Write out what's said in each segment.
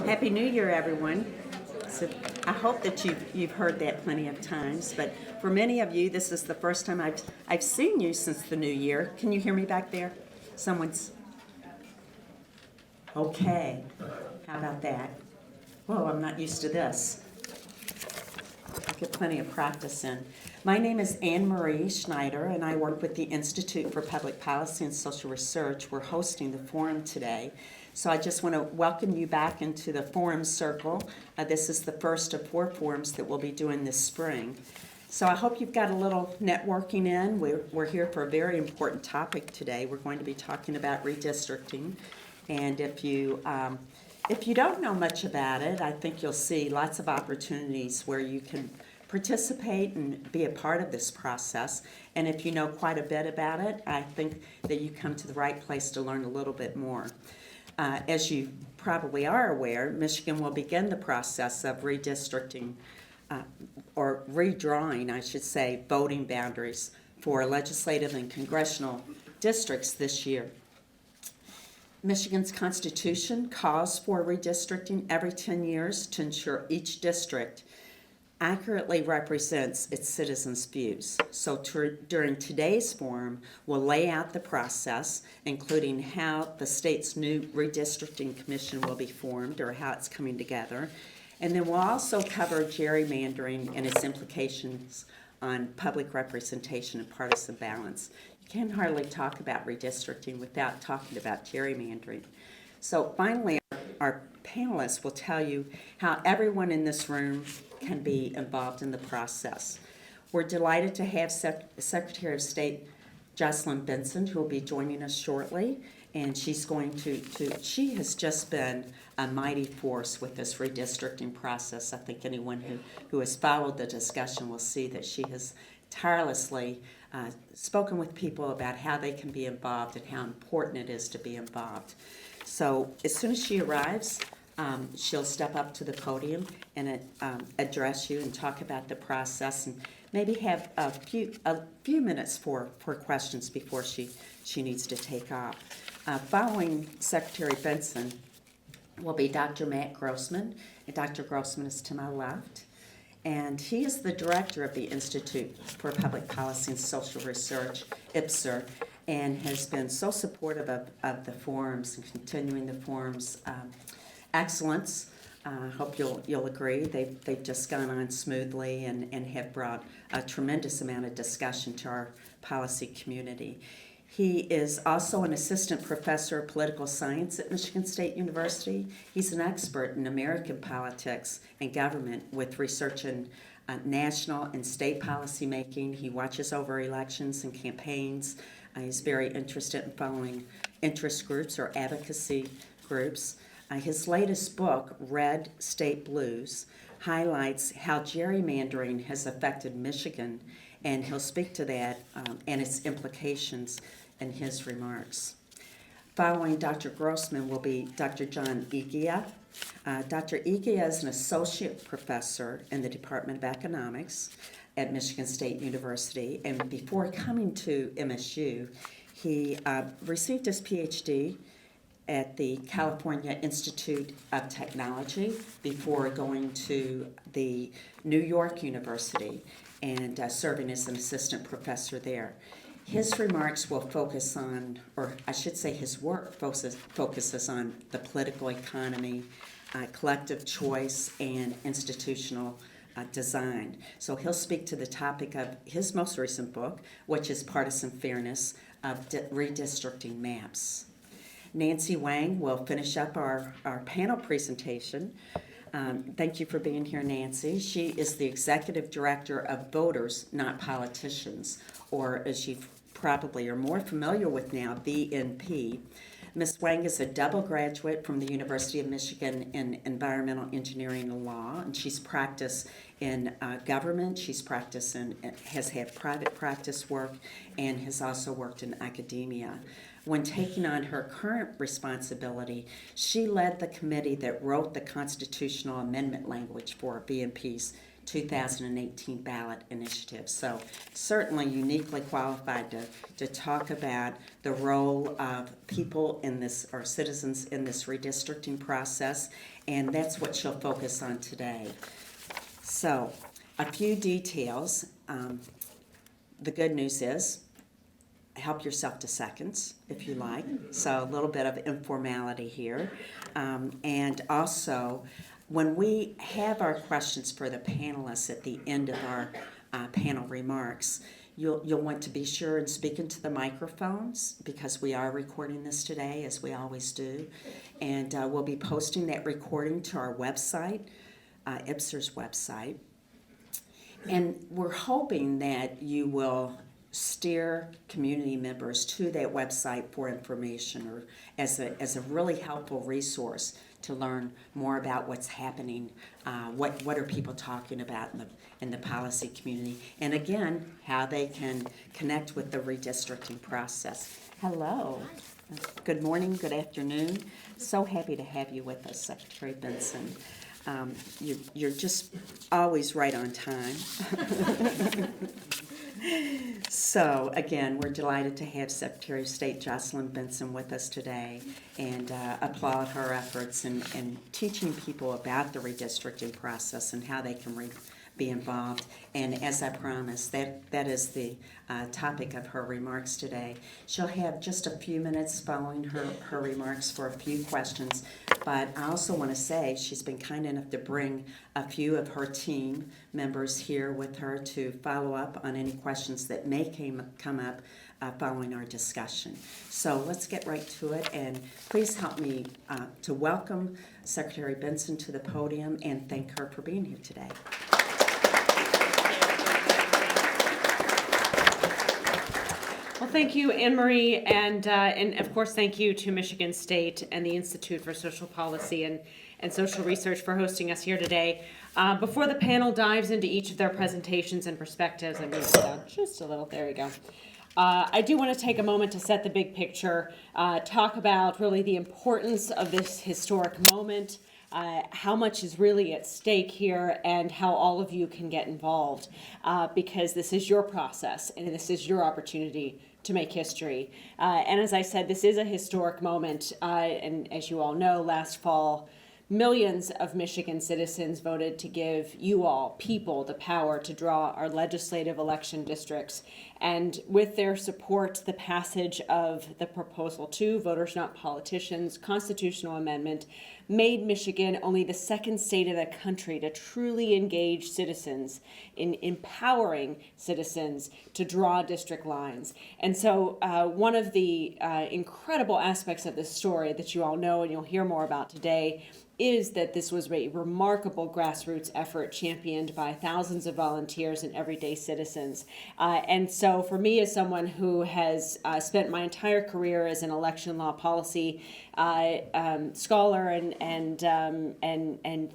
Happy New Year, everyone. So I hope that you've heard that plenty of times, but for many of you, this is the first time I've seen you since the new year. Can you hear me back there? Someone's okay. How about that? Whoa, I'm not used to this. I'll get plenty of practice in. My name is Anne Marie Schneider, and I work with the Institute for Public Policy and Social Research. We're hosting the forum today. So I just want to welcome you back into the forum circle. This is the first of 4 forums that we'll be doing this spring. So I hope you've got a little networking in. We're here for a very important topic today. We're going to be talking about redistricting. And if you don't know much about it, I think you'll see lots of opportunities where you can participate and be a part of this process. And if you know quite a bit about it, I think that you come to the right place to learn a little bit more. As you probably are aware, Michigan will begin the process of redistricting, or redrawing, I should say, voting boundaries for legislative and congressional districts this year. Michigan's Constitution calls for redistricting every 10 years to ensure each district accurately represents its citizens' views. So during today's forum, we'll lay out the process, including how the state's new redistricting commission will be formed or how it's coming together. And then we'll also cover gerrymandering and its implications on public representation and partisan balance. You can hardly talk about redistricting without talking about gerrymandering. So finally, our panelists will tell you how everyone in this room can be involved in the process. We're delighted to have Secretary of State Jocelyn Benson, who will be joining us shortly, and she's going she has just been a mighty force with this redistricting process. I think anyone who has followed the discussion will see that she has tirelessly spoken with people about how they can be involved and how important it is to be involved. So as soon as she arrives, she'll step up to the podium and address you and talk about the process and maybe have a few minutes for questions before she needs to take off. Following Secretary Benson will be Dr. Matt Grossman, and Dr. Grossman is to my left. And he is the director of the Institute for Public Policy and Social Research, IPPSR, and has been so supportive of the forums and continuing the forums' excellence. I hope you'll agree. They've just gone on smoothly and have brought a tremendous amount of discussion to our policy community. He is also an assistant professor of political science at Michigan State University. He's an expert in American politics and government with research in national and state policy making. He watches over elections and campaigns. He's very interested in following interest groups or advocacy groups. His latest book, Red State Blues, highlights how gerrymandering has affected Michigan, and he'll speak to that and its implications in his remarks. Following Dr. Grossman will be Dr. John Eguia. Dr. Eguia is an associate professor in the Department of Economics at Michigan State University, and before coming to MSU, he received his PhD at the California Institute of Technology before going to the New York University and serving as an assistant professor there. His remarks will focus on, or I should say his work focuses on the political economy, collective choice, and institutional design. So he'll speak to the topic of his most recent book, which is Partisan Fairness of Redistricting Maps. Nancy Wang will finish up our panel presentation. Thank you for being here, Nancy. She is the Executive Director of Voters, Not Politicians, or as you probably are more familiar with now, VNP. Ms. Wang is a double graduate from the University of Michigan in environmental engineering and law, and she's practiced in government. She's practiced and has had private practice work and has also worked in academia. When taking on her current responsibility, she led the committee that wrote the constitutional amendment language for BNP's 2018 ballot initiative. So certainly uniquely qualified to talk about the role of people in this, or citizens in this redistricting process, and that's what she'll focus on today. So, a few details. The good news is, help yourself to seconds if you like. So a little bit of informality here. And also, when we have our questions for the panelists at the end of our panel remarks, you'll want to be sure and speak into the microphones because we are recording this today, as we always do. And we'll be posting that recording to our website, IPPSR's website. And we're hoping that you will steer community members to that website for information or as a really helpful resource to learn more about what's happening, what are people talking about in the policy community, and again, how they can connect with the redistricting process. Hello. Good morning, good afternoon. So happy to have you with us, Secretary Benson. You're just always right on time. So, again, we're delighted to have Secretary of State Jocelyn Benson with us today and applaud her efforts in teaching people about the redistricting process and how they can be involved. And as I promised, that is the topic of her remarks today. She'll have just a few minutes following her remarks for a few questions, but I also want to say she's been kind enough to bring a few of her team members here with her to follow up on any questions that may come up following our discussion. So let's get right to it, and please help me to welcome Secretary Benson to the podium and thank her for being here today. Well, thank you, Anne Marie, and of course, thank you to Michigan State and the Institute for Social Policy and Social Research for hosting us here today. Before the panel dives into each of their presentations and perspectives, I'm going to down just a little. There we go. I do want to take a moment to set the big picture, talk about really the importance of this historic moment, how much is really at stake here, and how all of you can get involved, because this is your process and this is your opportunity to make history. And as I said, this is a historic moment, and as you all know, last fall, millions of Michigan citizens voted to give you all, people, the power to draw our legislative election districts. And with their support, the passage of the Proposal 2, Voters Not Politicians, constitutional amendment, made Michigan only the second state in the country to truly engage citizens in empowering citizens to draw district lines. And so one of the incredible aspects of this story that you all know and you'll hear more about today is that this was a remarkable grassroots effort championed by thousands of volunteers and everyday citizens. And so for me, as someone who has spent my entire career as an election law policy scholar and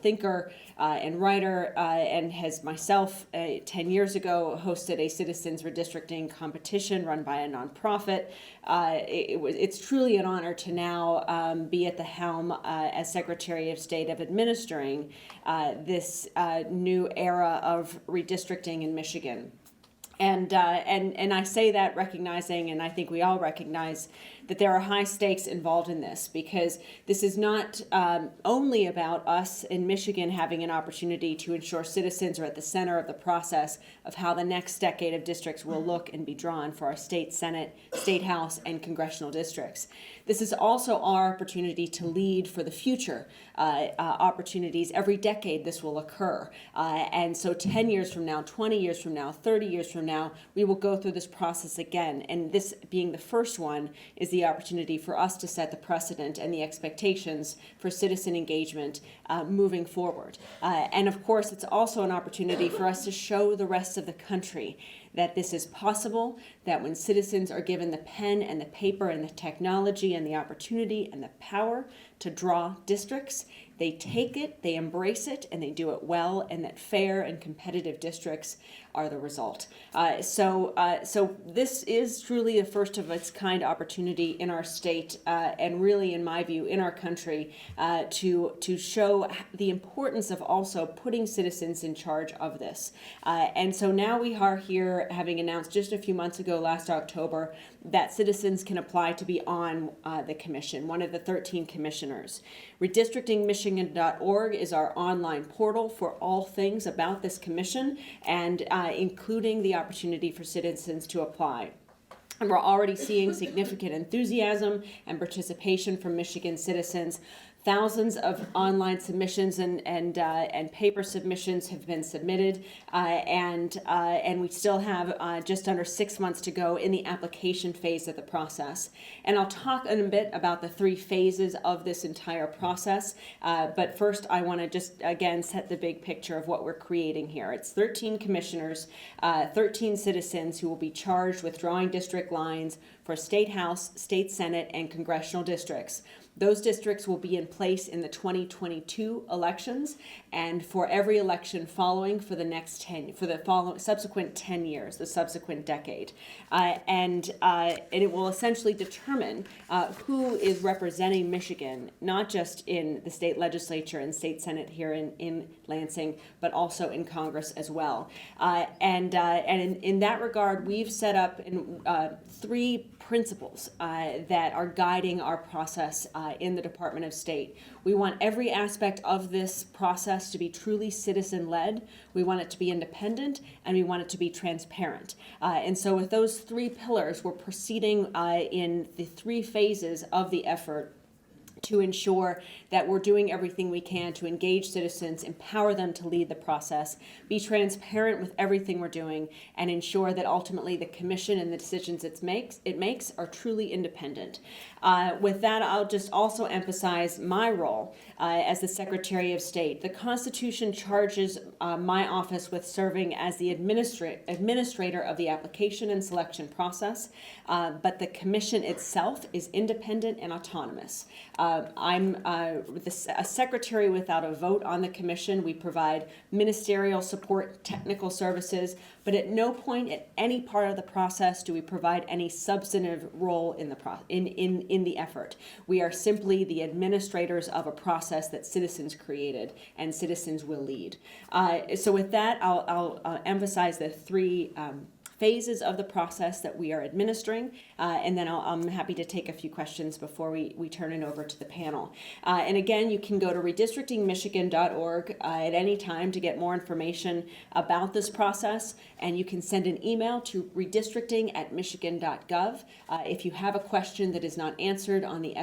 thinker and writer, and has myself 10 years ago hosted a citizens redistricting competition run by a nonprofit, it's truly an honor to now be at the helm as Secretary of State of administering this new era of redistricting in Michigan. And I say that recognizing, and I think we all recognize, that there are high stakes involved in this, because this is not only about us in Michigan having an opportunity to ensure citizens are at the center of the process of how the next decade of districts will look and be drawn for our state Senate, state House, and congressional districts. This is also our opportunity to lead for the future opportunities. Every decade this will occur. And so 10 years from now, 20 years from now, 30 years from now, we will go through this process again. And this being the first one is the opportunity for us to set the precedent and the expectations for citizen engagement moving forward. And of course, it's also an opportunity for us to show the rest of the country that this is possible, that when citizens are given the pen and the paper and the technology and the opportunity and the power to draw districts, they take it, they embrace it, and they do it well, and that fair and competitive districts are the result. So this is truly a first of its kind opportunity in our state, and really, in my view, in our country, to show the importance of also putting citizens in charge of this. And so now we are here, having announced just a few months ago, last October, that citizens can apply to be on the commission, one of the 13 commissioners. Redistrictingmichigan.org is our online portal for all things about this commission, and including the opportunity for citizens to apply. And we're already seeing significant enthusiasm and participation from Michigan citizens. Thousands of online submissions and paper submissions have been submitted, and we still have just under 6 months to go in the application phase of the process. And I'll talk in a bit about the 3 phases of this entire process, but first I want to just again set the big picture of what we're creating here. It's 13 commissioners, 13 citizens who will be charged with drawing district lines for state house, state senate, and congressional districts. Those districts will be in place in the 2022 elections, and for every election following for the subsequent 10 years, the subsequent decade. And it will essentially determine who is representing Michigan, not just in the state legislature and state senate here in Lansing, but also in Congress as well. And in that regard, we've set up 3 principles that are guiding our process in the Department of State. We want every aspect of this process to be truly citizen-led. We want it to be independent, and we want it to be transparent. And so with those 3 pillars, we're proceeding in the 3 phases of the effort to ensure that we're doing everything we can to engage citizens, empower them to lead the process, be transparent with everything we're doing, and ensure that ultimately the commission and the decisions it makes are truly independent. With that, I'll just also emphasize my role as the Secretary of State. The Constitution charges my office with serving as the administrator of the application and selection process, but the commission itself is independent and autonomous. I'm a secretary without a vote on the commission. We provide ministerial support, technical services, but at no point at any part of the process do we provide any substantive role in the effort. We are simply the administrators of a process that citizens created and citizens will lead. So with that, I'll emphasize the 3 phases of the process that we are administering, and then I'm happy to take a few questions before we turn it over to the panel. And again, you can go to redistrictingmichigan.org at any time to get more information about this process, and you can send an email to redistricting@michigan.gov if you have a question that is not answered on the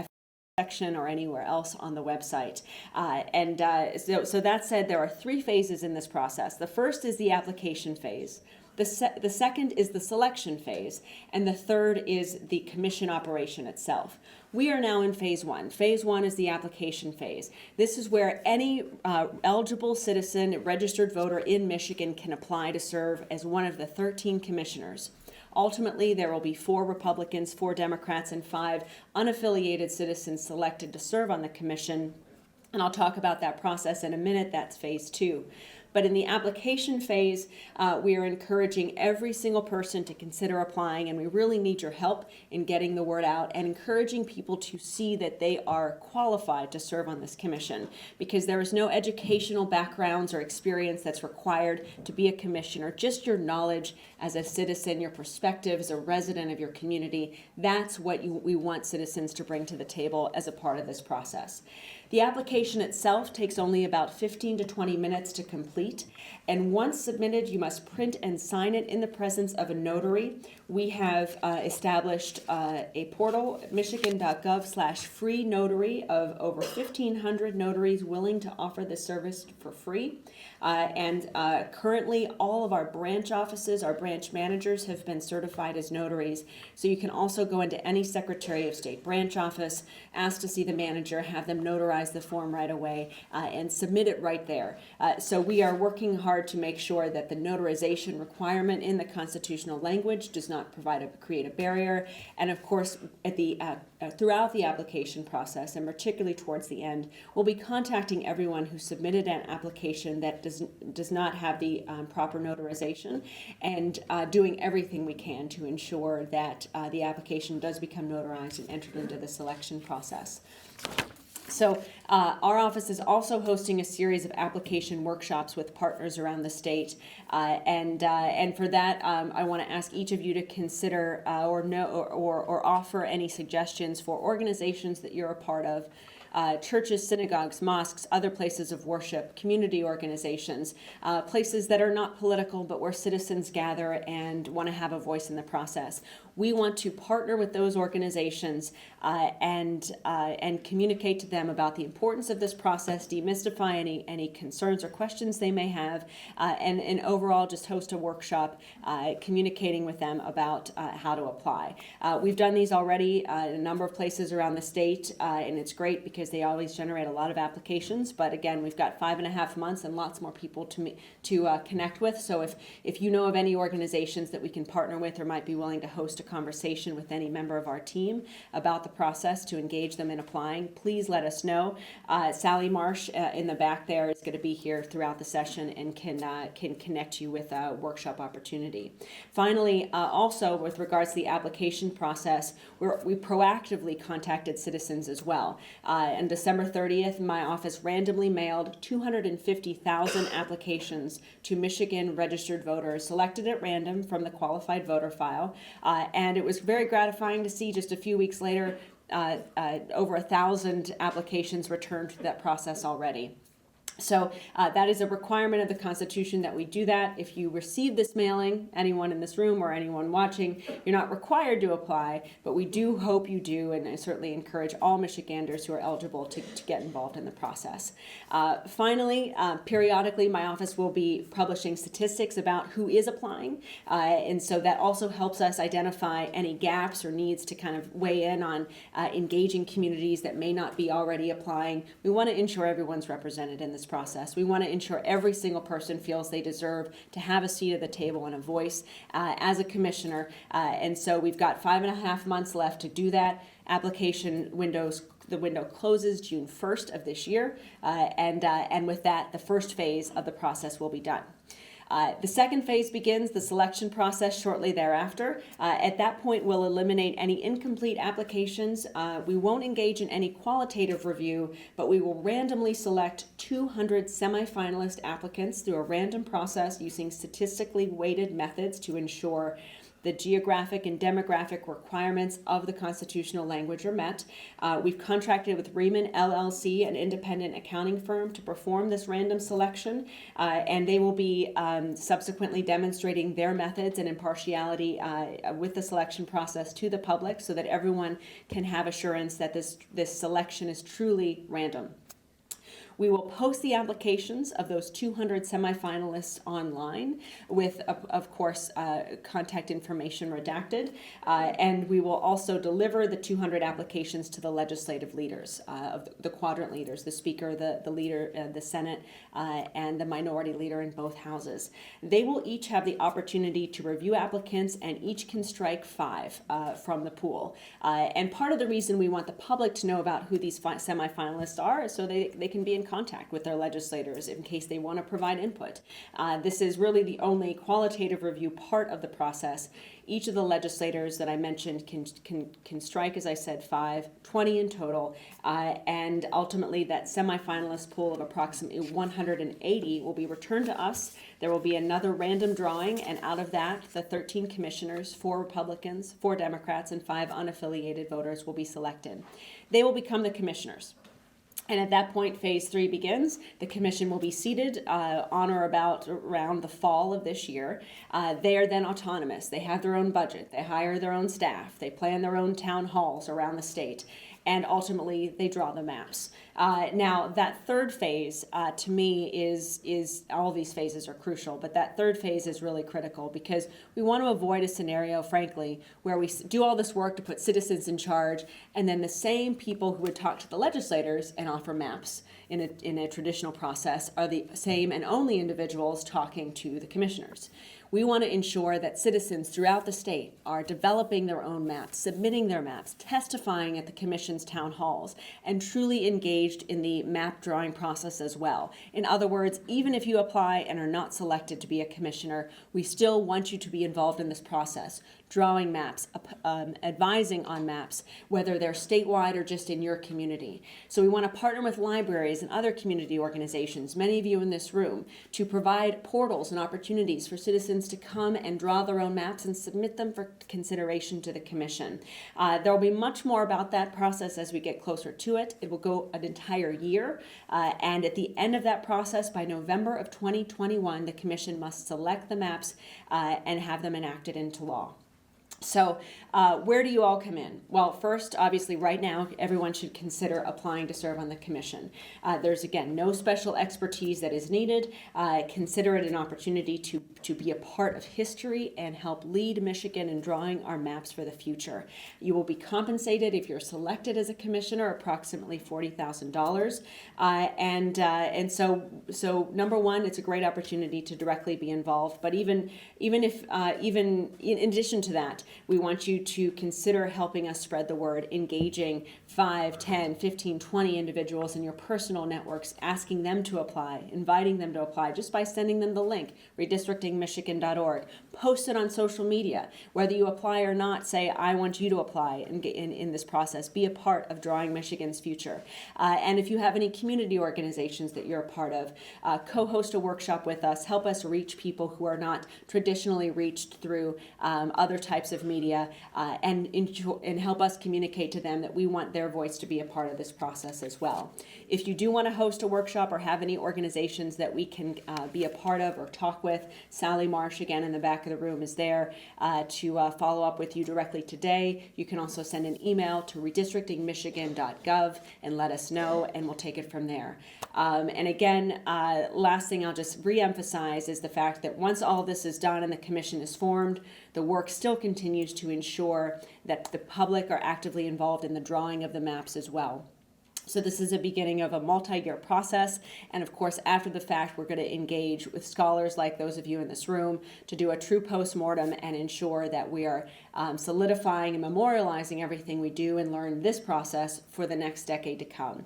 section or anywhere else on the website. So that said, there are 3 phases in this process. The first is the application phase. The second is the selection phase, and the third is the commission operation itself. We are now in phase 1. Phase 1 is the application phase. This is where any eligible citizen, registered voter in Michigan can apply to serve as one of the 13 commissioners. Ultimately, there will be 4 Republicans, 4 Democrats, and 5 unaffiliated citizens selected to serve on the commission, and I'll talk about that process in a minute. That's phase 2. But in the application phase, we are encouraging every single person to consider applying, and we really need your help in getting the word out and encouraging people to see that they are qualified to serve on this commission, because there is no educational backgrounds or experience that's required to be a commissioner. Just your knowledge as a citizen, your perspective as a resident of your community. That's what we want citizens to bring to the table as a part of this process. The application itself takes only about 15 to 20 minutes to complete, and once submitted, you must print and sign it in the presence of a notary. We have established a portal, michigan.gov/free notary, of over 1,500 notaries willing to offer this service for free. And currently, all of our branch offices, our branch managers, have been certified as notaries. So you can also go into any Secretary of State branch office, ask to see the manager, have them notarize the form right away, and submit it right there. So we are working hard to make sure that the notarization requirement in the constitutional language does not not create a barrier. And of course, at throughout the application process, and particularly towards the end, we'll be contacting everyone who submitted an application that does not have the proper notarization, and doing everything we can to ensure that the application does become notarized and entered into the selection process. So our office is also hosting a series of application workshops with partners around the state, and for that I want to ask each of you to consider or offer any suggestions for organizations that you're a part of. Churches, synagogues, mosques, other places of worship, community organizations, places that are not political but where citizens gather and want to have a voice in the process. We want to partner with those organizations and communicate to them about the importance of this process, demystify any concerns or questions they may have, and overall just host a workshop communicating with them about how to apply. We've done these already in a number of places around the state, and it's great because they always generate a lot of applications. But again, we've got 5.5 months and lots more people to connect with. So if you know of any organizations that we can partner with or might be willing to host a conversation with any member of our team about the process to engage them in applying, please let us know. Sally Marsh in the back there is going to be here throughout the session and can connect you with a workshop opportunity. Finally, also with regards to the application process, we proactively contacted citizens as well. On December 30th, my office randomly mailed 250,000 applications to Michigan registered voters selected at random from the qualified voter file, and it was very gratifying to see just a few weeks later over 1,000 applications returned through that process already. So that is a requirement of the Constitution that we do that. If you receive this mailing, anyone in this room or anyone watching, you're not required to apply, but we do hope you do, and I certainly encourage all Michiganders who are eligible to get involved in the process. Finally, periodically, my office will be publishing statistics about who is applying, and so that also helps us identify any gaps or needs to kind of weigh in on engaging communities that may not be already applying. We want to ensure everyone's represented in this process. We want to ensure every single person feels they deserve to have a seat at the table and a voice as a commissioner. And so we've got 5.5 months left to do that. The window closes June 1st of this year, and with that, the first phase of the process will be done. The second phase begins the selection process shortly thereafter. At that point, we'll eliminate any incomplete applications. We won't engage in any qualitative review, but we will randomly select 200 semifinalist applicants through a random process using statistically weighted methods to ensure the geographic and demographic requirements of the constitutional language are met. We've contracted with Riemann LLC, an independent accounting firm, to perform this random selection, and they will be subsequently demonstrating their methods and impartiality with the selection process to the public so that everyone can have assurance that this selection is truly random. We will post the applications of those 200 semifinalists online with, of course, contact information redacted, and we will also deliver the 200 applications to the legislative leaders, of the quadrant leaders, the speaker, the leader, the Senate, and the minority leader in both houses. They will each have the opportunity to review applicants, and each can strike 5 from the pool. And part of the reason we want the public to know about who these semifinalists are is so they can be in contact with their legislators in case they want to provide input. This is really the only qualitative review part of the process. Each of the legislators that I mentioned can strike, as I said, 5, 20 in total, and ultimately that semifinalist pool of approximately 180 will be returned to us. There will be another random drawing, and out of that, the 13 commissioners, 4 Republicans, 4 Democrats, and 5 unaffiliated voters will be selected. They will become the commissioners. And at that point, phase 3 begins. The commission will be seated on or about around the fall of this year. They are then autonomous. They have their own budget. They hire their own staff. They plan their own town halls around the state. And ultimately, they draw the maps. Now, that third phase, to me, is all these phases are crucial, but that third phase is really critical because we want to avoid a scenario, frankly, where we do all this work to put citizens in charge, and then the same people who would talk to the legislators and offer maps in a traditional process are the same and only individuals talking to the commissioners. We want to ensure that citizens throughout the state are developing their own maps, submitting their maps, testifying at the commission's town halls, and truly engaged in the map drawing process as well. In other words, even if you apply and are not selected to be a commissioner, we still want you to be involved in this process, drawing maps, advising on maps, whether they're statewide or just in your community. So we want to partner with libraries and other community organizations, many of you in this room, to provide portals and opportunities for citizens to come and draw their own maps and submit them for consideration to the commission. There will be much more about that process as we get closer to it. It will go an entire year, and at the end of that process, by November of 2021, the commission must select the maps and have them enacted into law. So where do you all come in? Well, first, obviously, right now, everyone should consider applying to serve on the commission. There's, again, no special expertise that is needed. Consider it an opportunity to be a part of history and help lead Michigan in drawing our maps for the future. You will be compensated if you're selected as a commissioner, approximately $40,000. And so number one, it's a great opportunity to directly be involved. But even in addition to that, we want you to consider helping us spread the word, engaging 5, 10, 15, 20 individuals in your personal networks, asking them to apply, inviting them to apply just by sending them the link, redistrictingmichigan.org. Post it on social media. Whether you apply or not, say, I want you to apply in this process. Be a part of drawing Michigan's future. And if you have any community organizations that you're a part of, co-host a workshop with us. Help us reach people who are not traditionally reached through other types of media, and help us communicate to them that we want their voice to be a part of this process as well. If you do want to host a workshop or have any organizations that we can be a part of or talk with, Sally Marsh, again in the back of the room, is there to follow up with you directly today. You can also send an email to redistrictingmichigan.gov and let us know, and we'll take it from there. And again, last thing I'll just re-emphasize is the fact that once all this is done and the commission is formed, the work still continues to ensure that the public are actively involved in the drawing of the maps as well. So this is a beginning of a multi-year process, and of course, after the fact, we're going to engage with scholars like those of you in this room to do a true post-mortem and ensure that we are solidifying and memorializing everything we do and learn this process for the next decade to come.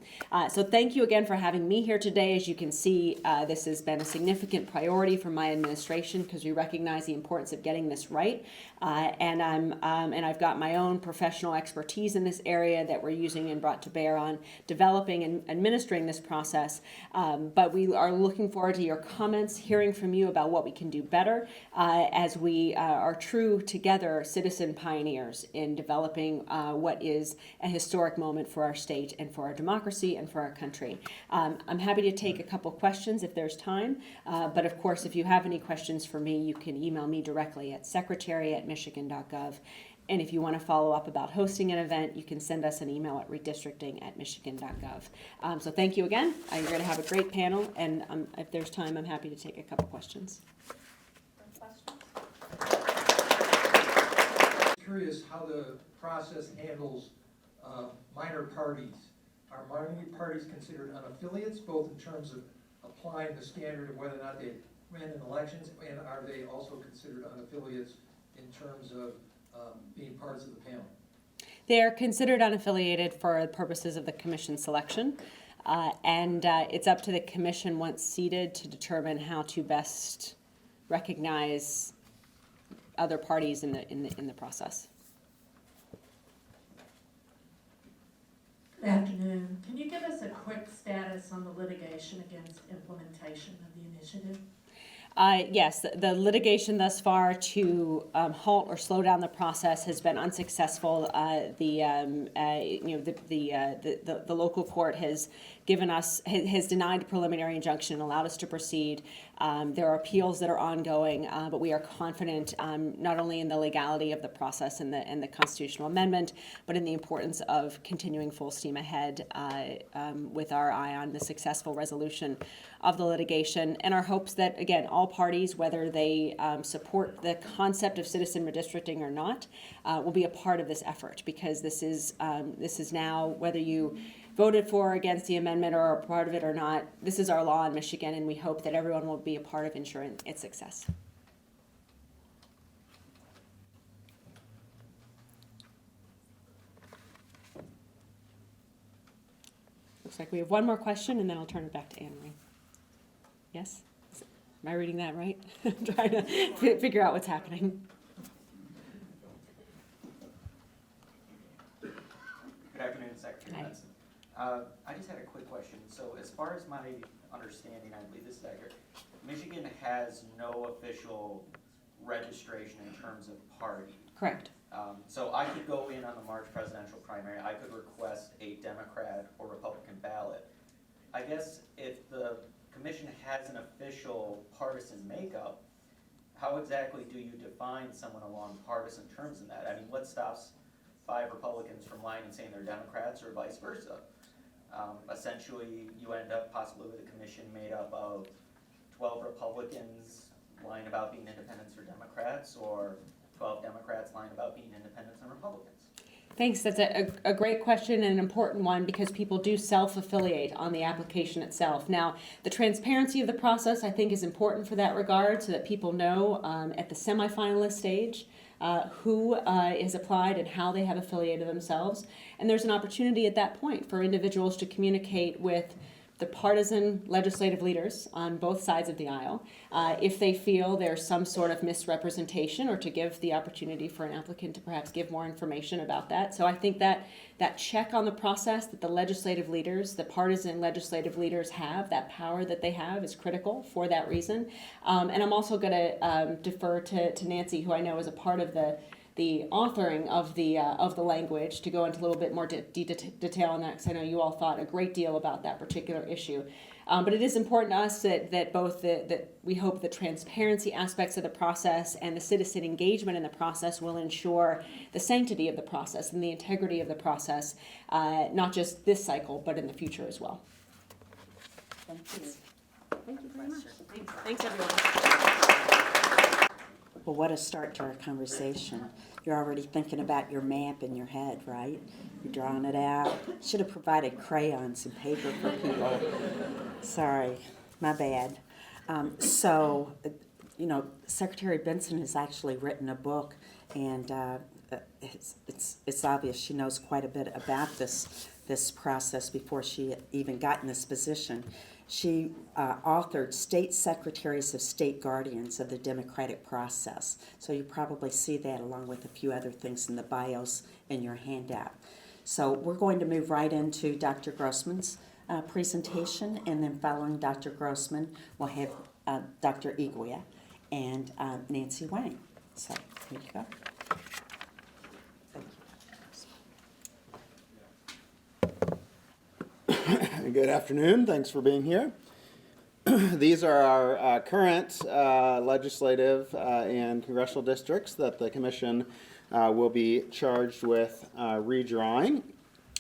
So thank you again for having me here today. As you can see, this has been a significant priority for my administration because we recognize the importance of getting this right. And I've got my own professional expertise in this area that we're using and brought to bear on developing and administering this process. But we are looking forward to your comments, hearing from you about what we can do better as we are true together citizen pioneers in developing what is a historic moment for our state and for our democracy and for our country. I'm happy to take a couple questions if there's time, but of course, if you have any questions for me, you can email me directly at secretary@michigan.gov. And if you want to follow up about hosting an event, you can send us an email at redistricting@michigan.gov. So thank you again. You're going to have a great panel, and if there's time, I'm happy to take a couple questions. Curious how the process handles minor parties. Are minor parties considered unaffiliates, both in terms of applying the standard of whether or not they ran in elections, and are they also considered unaffiliates in terms of being parts of the panel? They are considered unaffiliated for purposes of the commission selection, and it's up to the commission once seated to determine how to best recognize other parties in the process. Good afternoon. Can you give us a quick status on the litigation against implementation of the initiative? Yes, the litigation thus far to halt or slow down the process has been unsuccessful. The local court has given us, has denied a preliminary injunction and allowed us to proceed. There are appeals that are ongoing, but we are confident not only in the legality of the process and the constitutional amendment, but in the importance of continuing full steam ahead with our eye on the successful resolution of the litigation, and our hopes that, again, all parties, whether they support the concept of citizen redistricting or not, will be a part of this effort, because this is now, whether you voted for or against the amendment or are a part of it or not, this is our law in Michigan, and we hope that everyone will be a part of ensuring its success. Looks like we have one more question, and then I'll turn it back to Anne Marie. Yes? Am I reading that right? I'm trying to figure out what's happening. Good afternoon, Secretary Hi. Benson. I just had a quick question. So as far as my understanding, I believe this is accurate, Michigan has no official registration in terms of party. Correct. So I could go in on the March presidential primary, I could request a Democrat or Republican ballot. I guess if the commission has an official partisan makeup, how exactly do you define someone along partisan terms in that? I mean, what stops 5 Republicans from lying and saying they're Democrats, or vice versa? Essentially, you end up possibly with a commission made up of 12 Republicans lying about being independents or Democrats, or 12 Democrats lying about being independents and Republicans. Thanks. That's a great question and an important one, because people do self-affiliate on the application itself. Now, the transparency of the process, I think, is important for that regard, so that people know at the semifinalist stage who is applied and how they have affiliated themselves. And there's an opportunity at that point for individuals to communicate with the partisan legislative leaders on both sides of the aisle if they feel there's some sort of misrepresentation, or to give the opportunity for an applicant to perhaps give more information about that. So I think that check on the process that the legislative leaders, the partisan legislative leaders have, that power that they have, is critical for that reason. And I'm also going to defer to Nancy, who I know is a part of the authoring of the language, to go into a little bit more detail on that, because I know you all thought a great deal about that particular issue. But it is important to us that both that we hope the transparency aspects of the process and the citizen engagement in the process will ensure the sanctity of the process and the integrity of the process, not just this cycle, but in the future as well. Thank you. Thank you very much. Thanks everyone. Well, what a start to our conversation. You're already thinking about your map in your head, right? You're drawing it out. Should have provided crayons and paper for people. Sorry, my bad. Secretary Benson has actually written a book, and it's obvious she knows quite a bit about this process before she even got in this position. She authored State Secretaries of State Guardians of the Democratic Process. So you probably see that along with a few other things in the bios in your handout. So we're going to move right into Dr. Grossman's presentation, and then following Dr. Grossman, we'll have Dr. Eguia and Nancy Wang. So here you go. Good afternoon. Thanks for being here. These are our current legislative and congressional districts that the Commission will be charged with redrawing.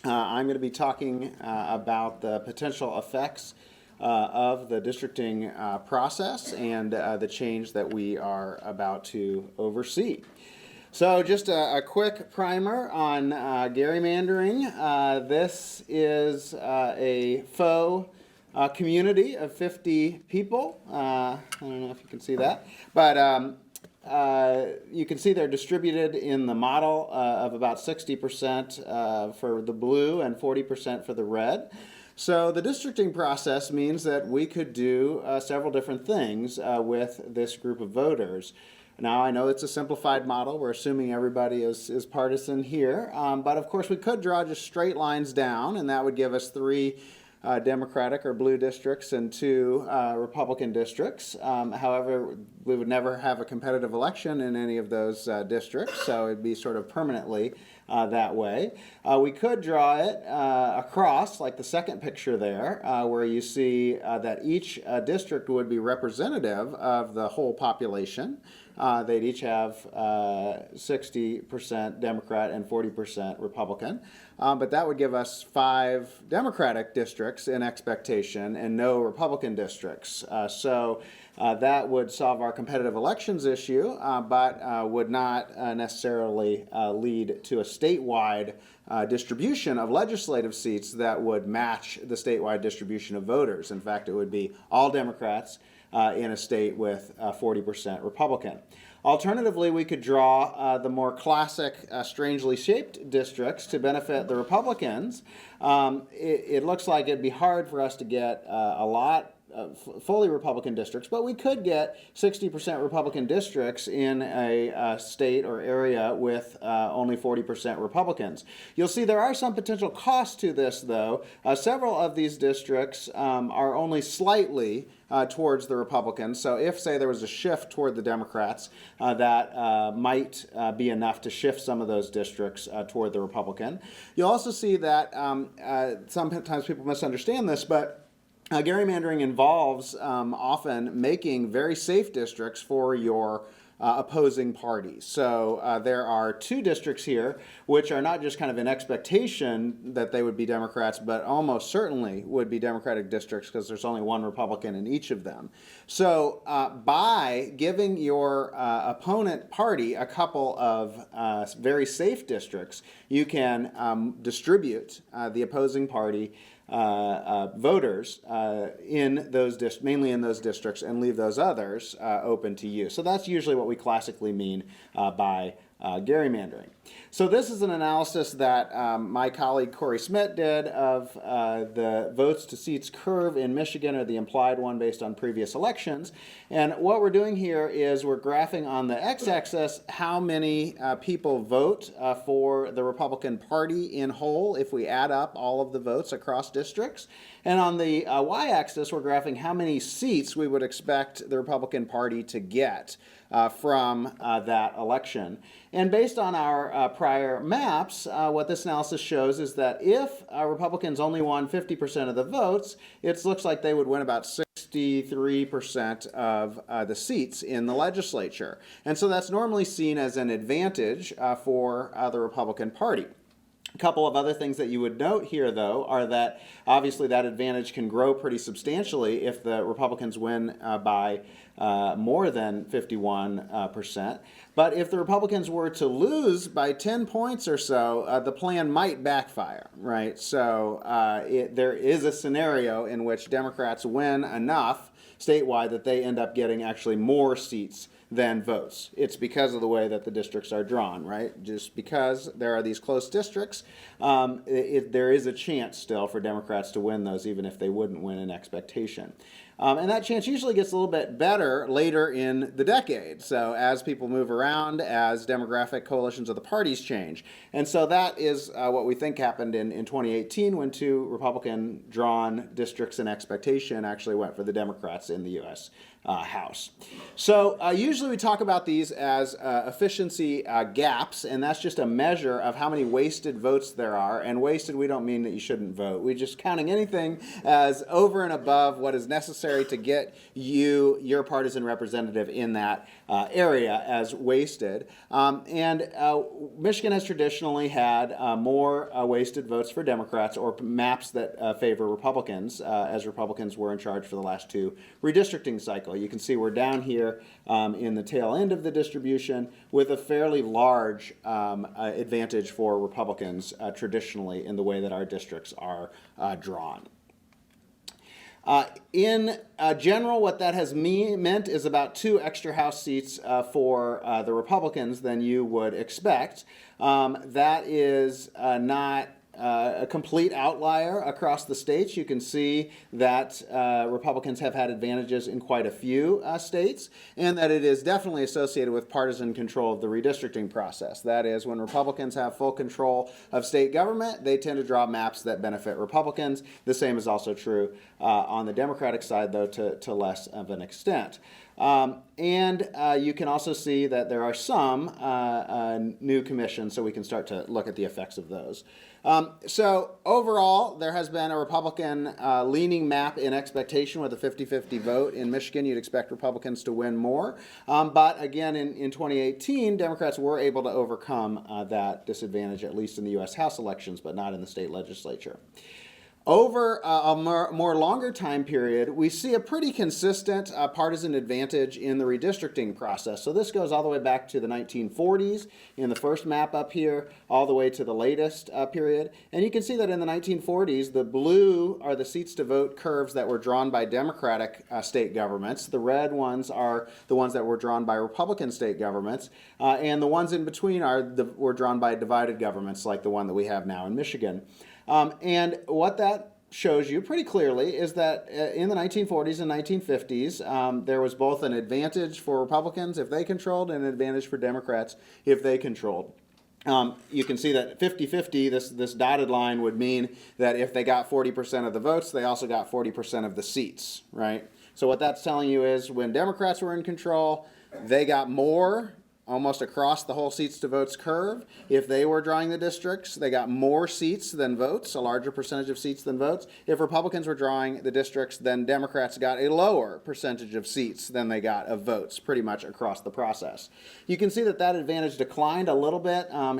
I'm going to be talking about the potential effects of the districting process and the change that we are about to oversee. So just a quick primer on gerrymandering. This is a faux community of 50 people. I don't know if you can see that, but you can see they're distributed in the model of about 60% for the blue and 40% for the red. So the districting process means that we could do several different things with this group of voters. Now, I know it's a simplified model. We're assuming everybody is partisan here. But of course, we could draw just straight lines down, and that would give us 3 Democratic or blue districts and 2 Republican districts. However, we would never have a competitive election in any of those districts, so it'd be sort of permanently that way. We could draw it across, like the second picture there, where you see that each district would be representative of the whole population. They'd each have 60% Democrat and 40% Republican. But that would give us 5 Democratic districts in expectation and no Republican districts. So that would solve our competitive elections issue, but would not necessarily lead to a statewide distribution of legislative seats that would match the statewide distribution of voters. In fact, it would be all Democrats in a state with 40% Republican. Alternatively, we could draw the more classic, strangely shaped districts to benefit the Republicans. It looks like it'd be hard for us to get a lot fully Republican districts, but we could get 60% Republican districts in a state or area with only 40% Republicans. You'll see there are some potential costs to this, though. Several of these districts are only slightly towards the Republicans. So if, say, there was a shift toward the Democrats, that might be enough to shift some of those districts toward the Republican. You'll also see that sometimes people misunderstand this, but gerrymandering involves often making very safe districts for your opposing parties. So there are 2 districts here which are not just kind of an expectation that they would be Democrats, but almost certainly would be Democratic districts because there's only 1 Republican in each of them. So by giving your opponent party a couple of very safe districts, you can distribute the opposing party voters in those mainly in those districts and leave those others open to you. So that's usually what we classically mean by gerrymandering. So this is an analysis that my colleague Corey Smith did of the votes to seats curve in Michigan, or the implied one based on previous elections. And what we're doing here is we're graphing on the x-axis how many people vote for the Republican Party in whole if we add up all of the votes across districts. And on the y-axis, we're graphing how many seats we would expect the Republican Party to get from that election. And based on our prior maps, what this analysis shows is that if Republicans only won 50% of the votes, it looks like they would win about 63% of the seats in the legislature. And so that's normally seen as an advantage for the Republican Party. A couple of other things that you would note here, though, are that obviously that advantage can grow pretty substantially if the Republicans win by more than 51%. But if the Republicans were to lose by 10 points or so, the plan might backfire, right? So there is a scenario in which Democrats win enough statewide that they end up getting actually more seats than votes. It's because of the way that the districts are drawn, right? Just because there are these close districts, there is a chance still for Democrats to win those, even if they wouldn't win in expectation. And that chance usually gets a little bit better later in the decade. So as people move around, as demographic coalitions of the parties change. And so that is what we think happened in 2018 when 2 Republican-drawn districts in expectation actually went for the Democrats in the U.S. House. So usually we talk about these as efficiency gaps, and that's just a measure of how many wasted votes there are. And wasted, we don't mean that you shouldn't vote. We're just counting anything as over and above what is necessary to get your partisan representative in that area as wasted. And Michigan has traditionally had more wasted votes for Democrats, or maps that favor Republicans, as Republicans were in charge for the last 2 redistricting cycles. You can see we're down here in the tail end of the distribution with a fairly large advantage for Republicans traditionally in the way that our districts are drawn. In general, what that has meant is about 2 extra House seats for the Republicans than you would expect. That is not a complete outlier across the states. You can see that Republicans have had advantages in quite a few states, and that it is definitely associated with partisan control of the redistricting process. That is, when Republicans have full control of state government, they tend to draw maps that benefit Republicans. The same is also true on the Democratic side, though to less of an extent. You can also see that there are some new commissions, so we can start to look at the effects of those. So overall, there has been a Republican leaning map in expectation with a 50-50 vote. In Michigan, you'd expect Republicans to win more. But again, in 2018, Democrats were able to overcome that disadvantage, at least in the U.S. House elections, but not in the state legislature. Over a more longer time period, we see a pretty consistent partisan advantage in the redistricting process. So this goes all the way back to the 1940s in the first map up here, all the way to the latest period. And you can see that in the 1940s, the blue are the seats to vote curves that were drawn by Democratic state governments. The red ones are the ones that were drawn by Republican state governments. And the ones in between were drawn by divided governments like the one that we have now in Michigan. And what that shows you pretty clearly is that in the 1940s and 1950s, there was both an advantage for Republicans if they controlled and an advantage for Democrats if they controlled. You can see that 50-50, this dotted line would mean that if they got 40% of the votes, they also got 40% of the seats, right? So what that's telling you is when Democrats were in control, they got more almost across the whole seats to votes curve. If they were drawing the districts, they got more seats than votes, a larger percentage of seats than votes. If Republicans were drawing the districts, then Democrats got a lower percentage of seats than they got of votes, pretty much across the process. You can see that that advantage declined a little bit from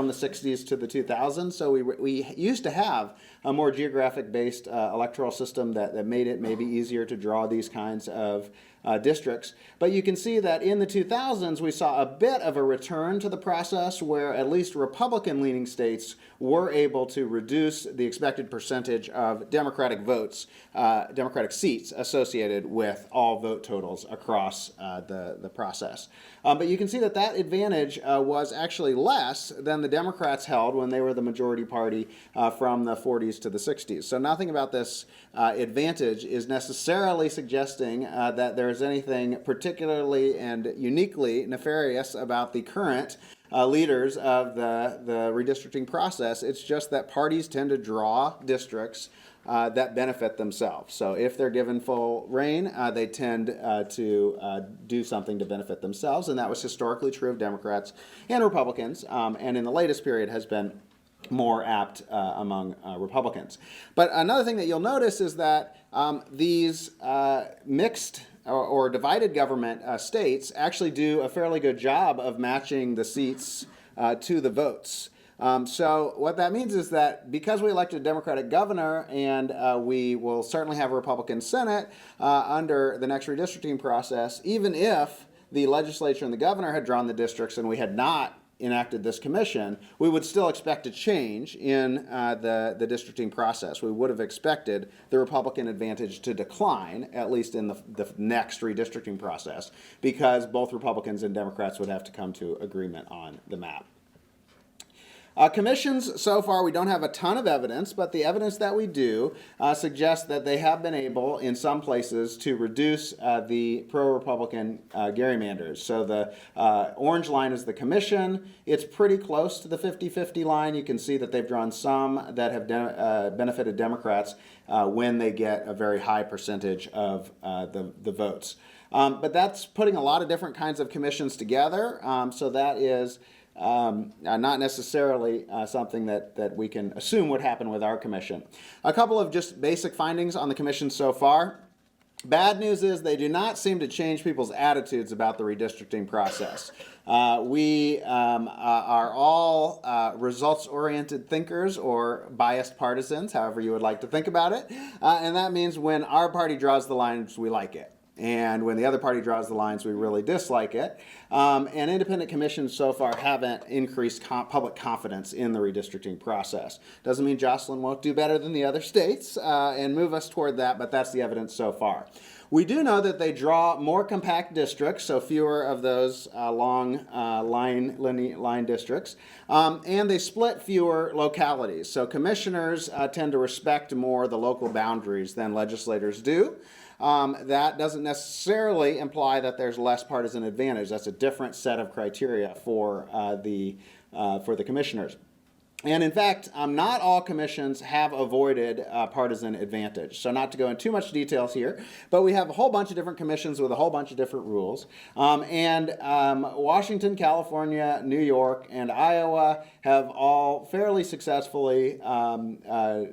the 60s to the 2000s. So we used to have a more geographic-based electoral system that made it maybe easier to draw these kinds of districts. But you can see that in the 2000s, we saw a bit of a return to the process where at least Republican-leaning states were able to reduce the expected percentage of Democratic votes, Democratic seats associated with all vote totals across the process. But you can see that that advantage was actually less than the Democrats held when they were the majority party from the 40s to the 60s. So nothing about this advantage is necessarily suggesting that there is anything particularly and uniquely nefarious about the current leaders of the redistricting process. It's just that parties tend to draw districts that benefit themselves. So if they're given full reign, they tend to do something to benefit themselves, and that was historically true of Democrats and Republicans, and in the latest period has been more apt among Republicans. But another thing that you'll notice is that these mixed or divided government states actually do a fairly good job of matching the seats to the votes. So what that means is that because we elected a Democratic governor and we will certainly have a Republican Senate under the next redistricting process, even if the legislature and the governor had drawn the districts and we had not enacted this commission, we would still expect a change in the districting process. We would have expected the Republican advantage to decline, at least in the next redistricting process, because both Republicans and Democrats would have to come to agreement on the map. Commissions, so far, we don't have a ton of evidence, but the evidence that we do suggests that they have been able, in some places, to reduce the pro-Republican gerrymanders. So the orange line is the commission. It's pretty close to the 50-50 line. You can see that they've drawn some that have benefited Democrats when they get a very high percentage of the votes. But that's putting a lot of different kinds of commissions together, so that is not necessarily something that we can assume would happen with our commission. A couple of just basic findings on the commission so far. Bad news is they do not seem to change people's attitudes about the redistricting process. We are all results-oriented thinkers or biased partisans, however you would like to think about it. And that means when our party draws the lines, we like it. And when the other party draws the lines, we really dislike it. And independent commissions so far haven't increased public confidence in the redistricting process. Doesn't mean Jocelyn won't do better than the other states and move us toward that, but that's the evidence so far. We do know that they draw more compact districts, so fewer of those long line districts, and they split fewer localities. So commissioners tend to respect more the local boundaries than legislators do. That doesn't necessarily imply that there's less partisan advantage. That's a different set of criteria for the commissioners. And in fact, not all commissions have avoided partisan advantage. So not to go into too much details here, but we have a whole bunch of different commissions with a whole bunch of different rules. Washington, California, New York, and Iowa have all fairly successfully done a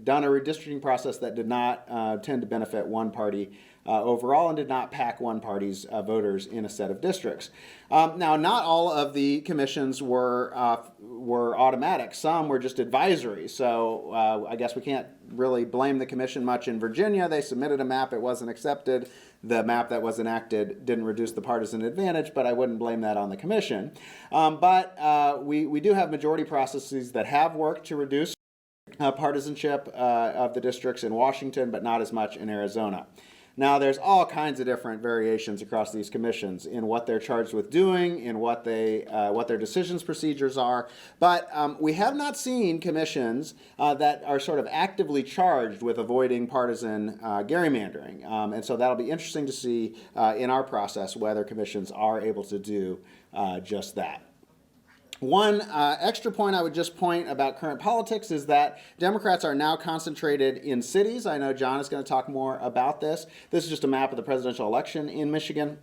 redistricting process that did not tend to benefit one party overall and did not pack one party's voters in a set of districts. Now, not all of the commissions were automatic. Some were just advisory. So I guess we can't really blame the commission much in Virginia. They submitted a map, it wasn't accepted. The map that was enacted didn't reduce the partisan advantage, but I wouldn't blame that on the commission. But we do have majority processes that have worked to reduce partisanship of the districts in Washington, but not as much in Arizona. Now, there's all kinds of different variations across these commissions in what they're charged with doing, in what their decisions procedures are. But we have not seen commissions that are sort of actively charged with avoiding partisan gerrymandering. And so that'll be interesting to see in our process whether commissions are able to do just that. One extra point I would just point about current politics is that Democrats are now concentrated in cities. I know John is going to talk more about this. This is just a map of the presidential election in Michigan.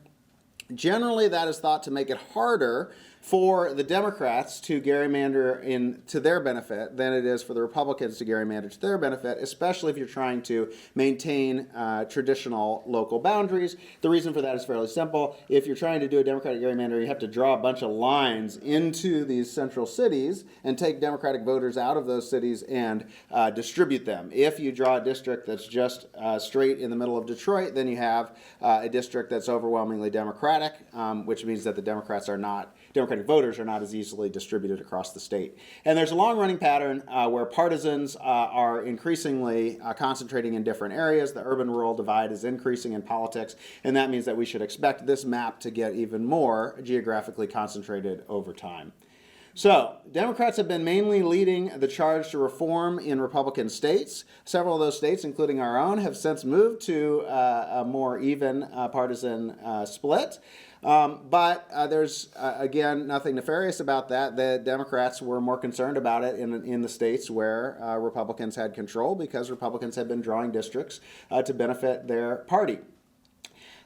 Generally, that is thought to make it harder for the Democrats to gerrymander to their benefit than it is for the Republicans to gerrymander to their benefit, especially if you're trying to maintain traditional local boundaries. The reason for that is fairly simple. If you're trying to do a Democratic gerrymander, you have to draw a bunch of lines into these central cities and take Democratic voters out of those cities and distribute them. If you draw a district that's just straight in the middle of Detroit, then you have a district that's overwhelmingly Democratic, which means that the Democratic voters are not as easily distributed across the state. And there's a long-running pattern where partisans are increasingly concentrating in different areas. The urban-rural divide is increasing in politics, and that means that we should expect this map to get even more geographically concentrated over time. So, Democrats have been mainly leading the charge to reform in Republican states. Several of those states, including our own, have since moved to a more even partisan split. But there's, again, nothing nefarious about that. The Democrats were more concerned about it in the states where Republicans had control because Republicans had been drawing districts to benefit their party.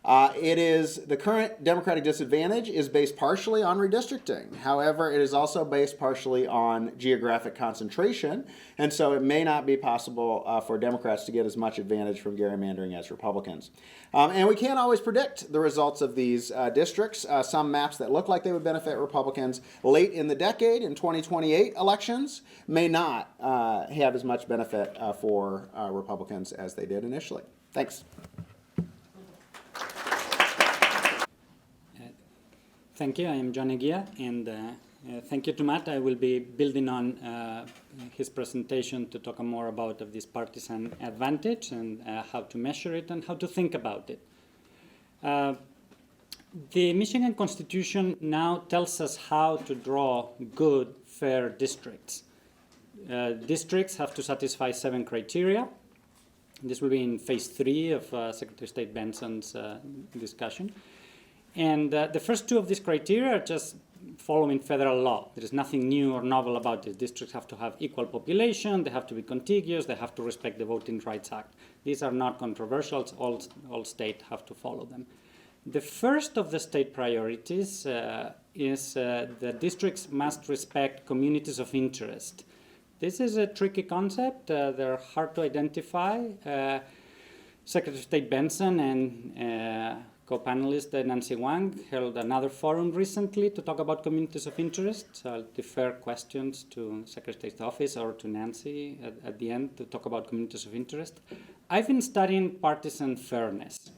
The current Democratic disadvantage is based partially on redistricting. However, it is also based partially on geographic concentration, and so it may not be possible for Democrats to get as much advantage from gerrymandering as Republicans. And we can't always predict the results of these districts. Some maps that look like they would benefit Republicans late in the decade, in 2028 elections, may not have as much benefit for Republicans as they did initially. Thanks. Thank you. I am John Eguia, and thank you to Matt. I will be building on his presentation to talk more about this partisan advantage and how to measure it and how to think about it. The Michigan Constitution now tells us how to draw good, fair districts. Districts have to satisfy 7 criteria. This will be in phase 3 of Secretary of State Benson's discussion. And the first 2 of these criteria are just following federal law. There is nothing new or novel about this. Districts have to have equal population, they have to be contiguous, they have to respect the Voting Rights Act. These are not controversial, all states have to follow them. The first of the state priorities is that districts must respect communities of interest. This is a tricky concept. They're hard to identify. Secretary of State Benson and co-panelist Nancy Wang held another forum recently to talk about communities of interest. So I'll defer questions to Secretary of State's office or to Nancy at the end to talk about communities of interest. I've been studying partisan fairness.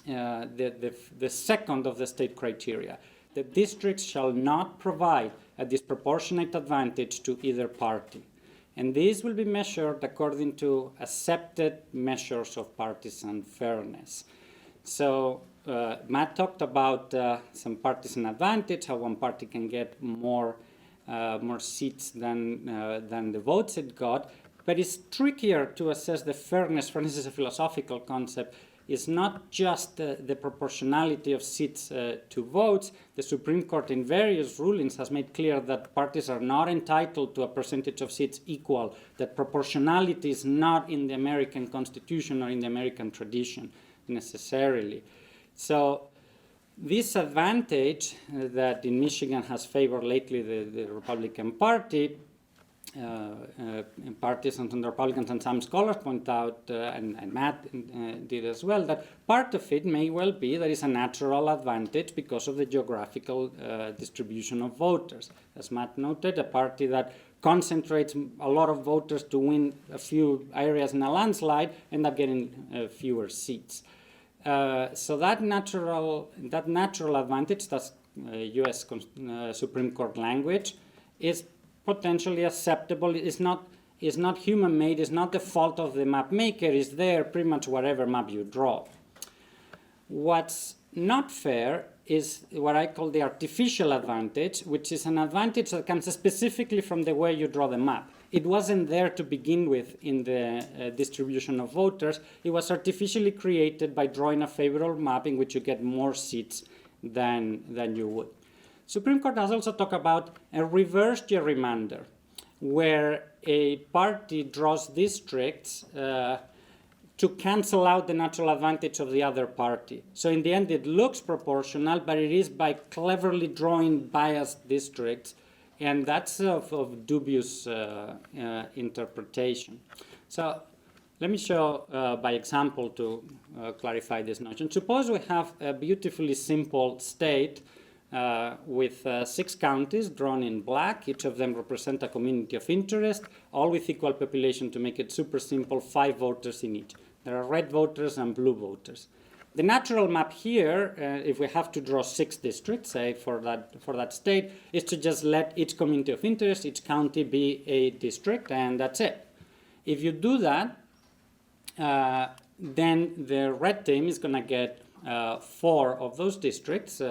the second of the state criteria. The districts shall not provide a disproportionate advantage to either party. And these will be measured according to accepted measures of partisan fairness. So Matt talked about some partisan advantage, how one party can get more seats than the votes it got. But it's trickier to assess the fairness. Fairness is a philosophical concept. It's not just the proportionality of seats to votes. The Supreme Court in various rulings has made clear that parties are not entitled to a percentage of seats equal, that proportionality is not in the American Constitution or in the American tradition necessarily. So this advantage that in Michigan has favored lately the Republican Party, parties and the Republicans and some scholars point out, and Matt did as well, that part of it may well be there is a natural advantage because of the geographical distribution of voters. As Matt noted, a party that concentrates a lot of voters to win a few areas in a landslide end up getting fewer seats. So that natural advantage, that's U.S. Supreme Court language, is potentially acceptable. It's not human-made. It's not the fault of the map maker. It's there pretty much whatever map you draw. What's not fair is what I call the artificial advantage, which is an advantage that comes specifically from the way you draw the map. It wasn't there to begin with in the distribution of voters. It was artificially created by drawing a favorable map in which you get more seats than you would. Supreme Court has also talked about a reverse gerrymander, where a party draws districts to cancel out the natural advantage of the other party. So in the end, it looks proportional, but it is by cleverly drawing biased districts, and that's of dubious interpretation. So let me show by example to clarify this notion. Suppose we have a beautifully simple state with 6 counties drawn in black. Each of them represent a community of interest, all with equal population. To make it super simple, 5 voters in each. There are red voters and blue voters. The natural map here, if we have to draw 6 districts, say for that state, is to just let each community of interest, each county be a district, and that's it. If you do that, then the red team is going to get 4 of those districts.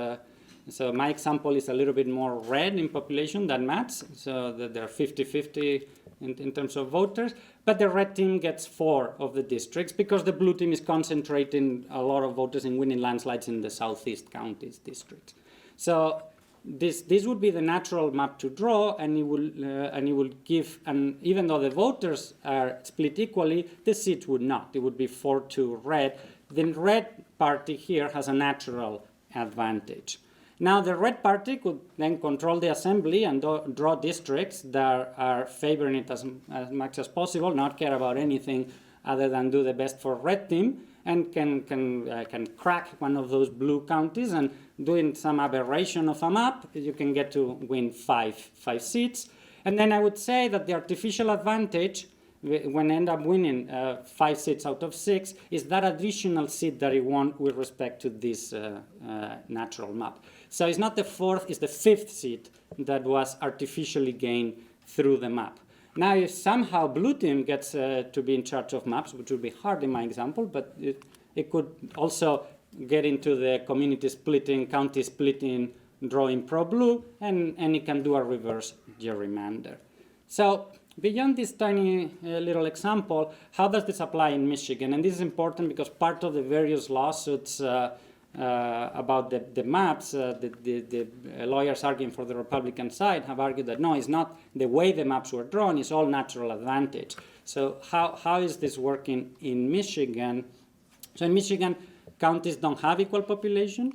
So my example is a little bit more red in population than Matt's, so that they're 50-50 in terms of voters, but the red team gets 4 of the districts because the blue team is concentrating a lot of voters in winning landslides in the southeast counties districts. So this would be the natural map to draw, and it will give, and even though the voters are split equally, the seats would not. It would be 4-2 red. The red party here has a natural advantage. Now, the red party could then control the assembly and draw districts that are favoring it as much as possible, not care about anything other than do the best for red team, and can crack one of those blue counties, and doing some aberration of a map, you can get to win 5 seats. And then I would say that the artificial advantage, when end up winning 5 seats out of 6, is that additional seat that you want with respect to this natural map. So it's not the 4th, it's the 5th seat that was artificially gained through the map. Now, if somehow blue team gets to be in charge of maps, which would be hard in my example, but it could also get into the community splitting, county splitting, drawing pro-blue, and it can do a reverse gerrymander. So beyond this tiny little example, how does this apply in Michigan? And this is important because part of the various lawsuits about the maps, the lawyers arguing for the Republican side have argued that no, it's not the way the maps were drawn, it's all natural advantage. So how is this working in Michigan? So in Michigan, counties don't have equal population.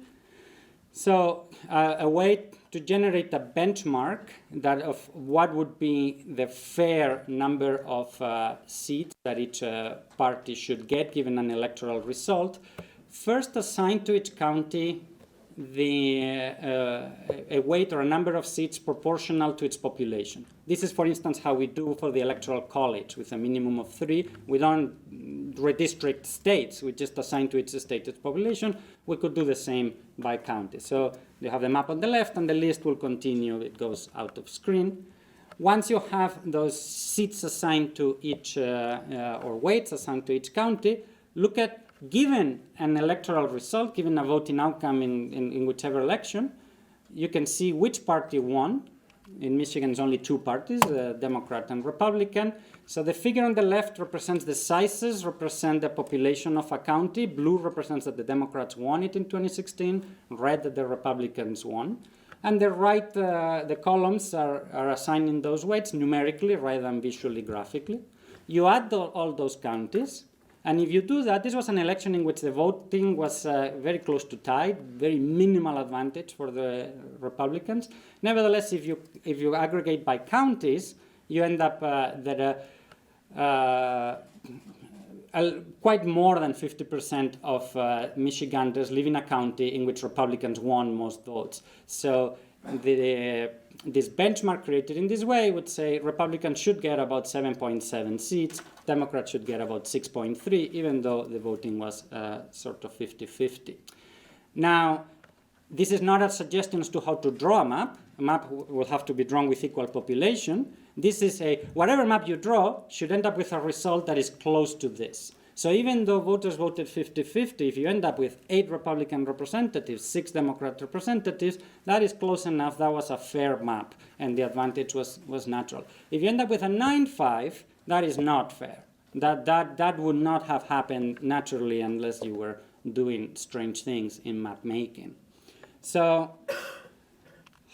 So a way to generate a benchmark that of what would be the fair number of seats that each party should get given an electoral result, first assign to each county a weight or a number of seats proportional to its population. This is, for instance, how we do for the Electoral College with a minimum of 3. We don't redistrict states, we just assign to each state its population. We could do the same by county. So you have the map on the left, and the list will continue. It goes out of screen. Once you have those seats assigned to each, or weights assigned to each county, look at, given an electoral result, given a voting outcome in whichever election, you can see which party won. In Michigan, it's only two parties, Democrat and Republican. So the figure on the left represents the sizes, represent the population of a county. Blue represents that the Democrats won it in 2016, red that the Republicans won. And the right, the columns are assigning those weights numerically rather than visually, graphically. You add all those counties, and if you do that, this was an election in which the voting was very close to tied, very minimal advantage for the Republicans. Nevertheless, if you aggregate by counties, you end up that quite more than 50% of Michiganders live in a county in which Republicans won most votes. So this benchmark created in this way would say Republicans should get about 7.7 seats, Democrats should get about 6.3, even though the voting was sort of 50-50. Now, this is not a suggestion as to how to draw a map. A map will have to be drawn with equal population. This is whatever map you draw should end up with a result that is close to this. So even though voters voted 50-50, if you end up with 8 Republican representatives, 6 Democrat representatives, that is close enough. That was a fair map, and the advantage was natural. If you end up with a 9-5, that is not fair. That would not have happened naturally unless you were doing strange things in map making. So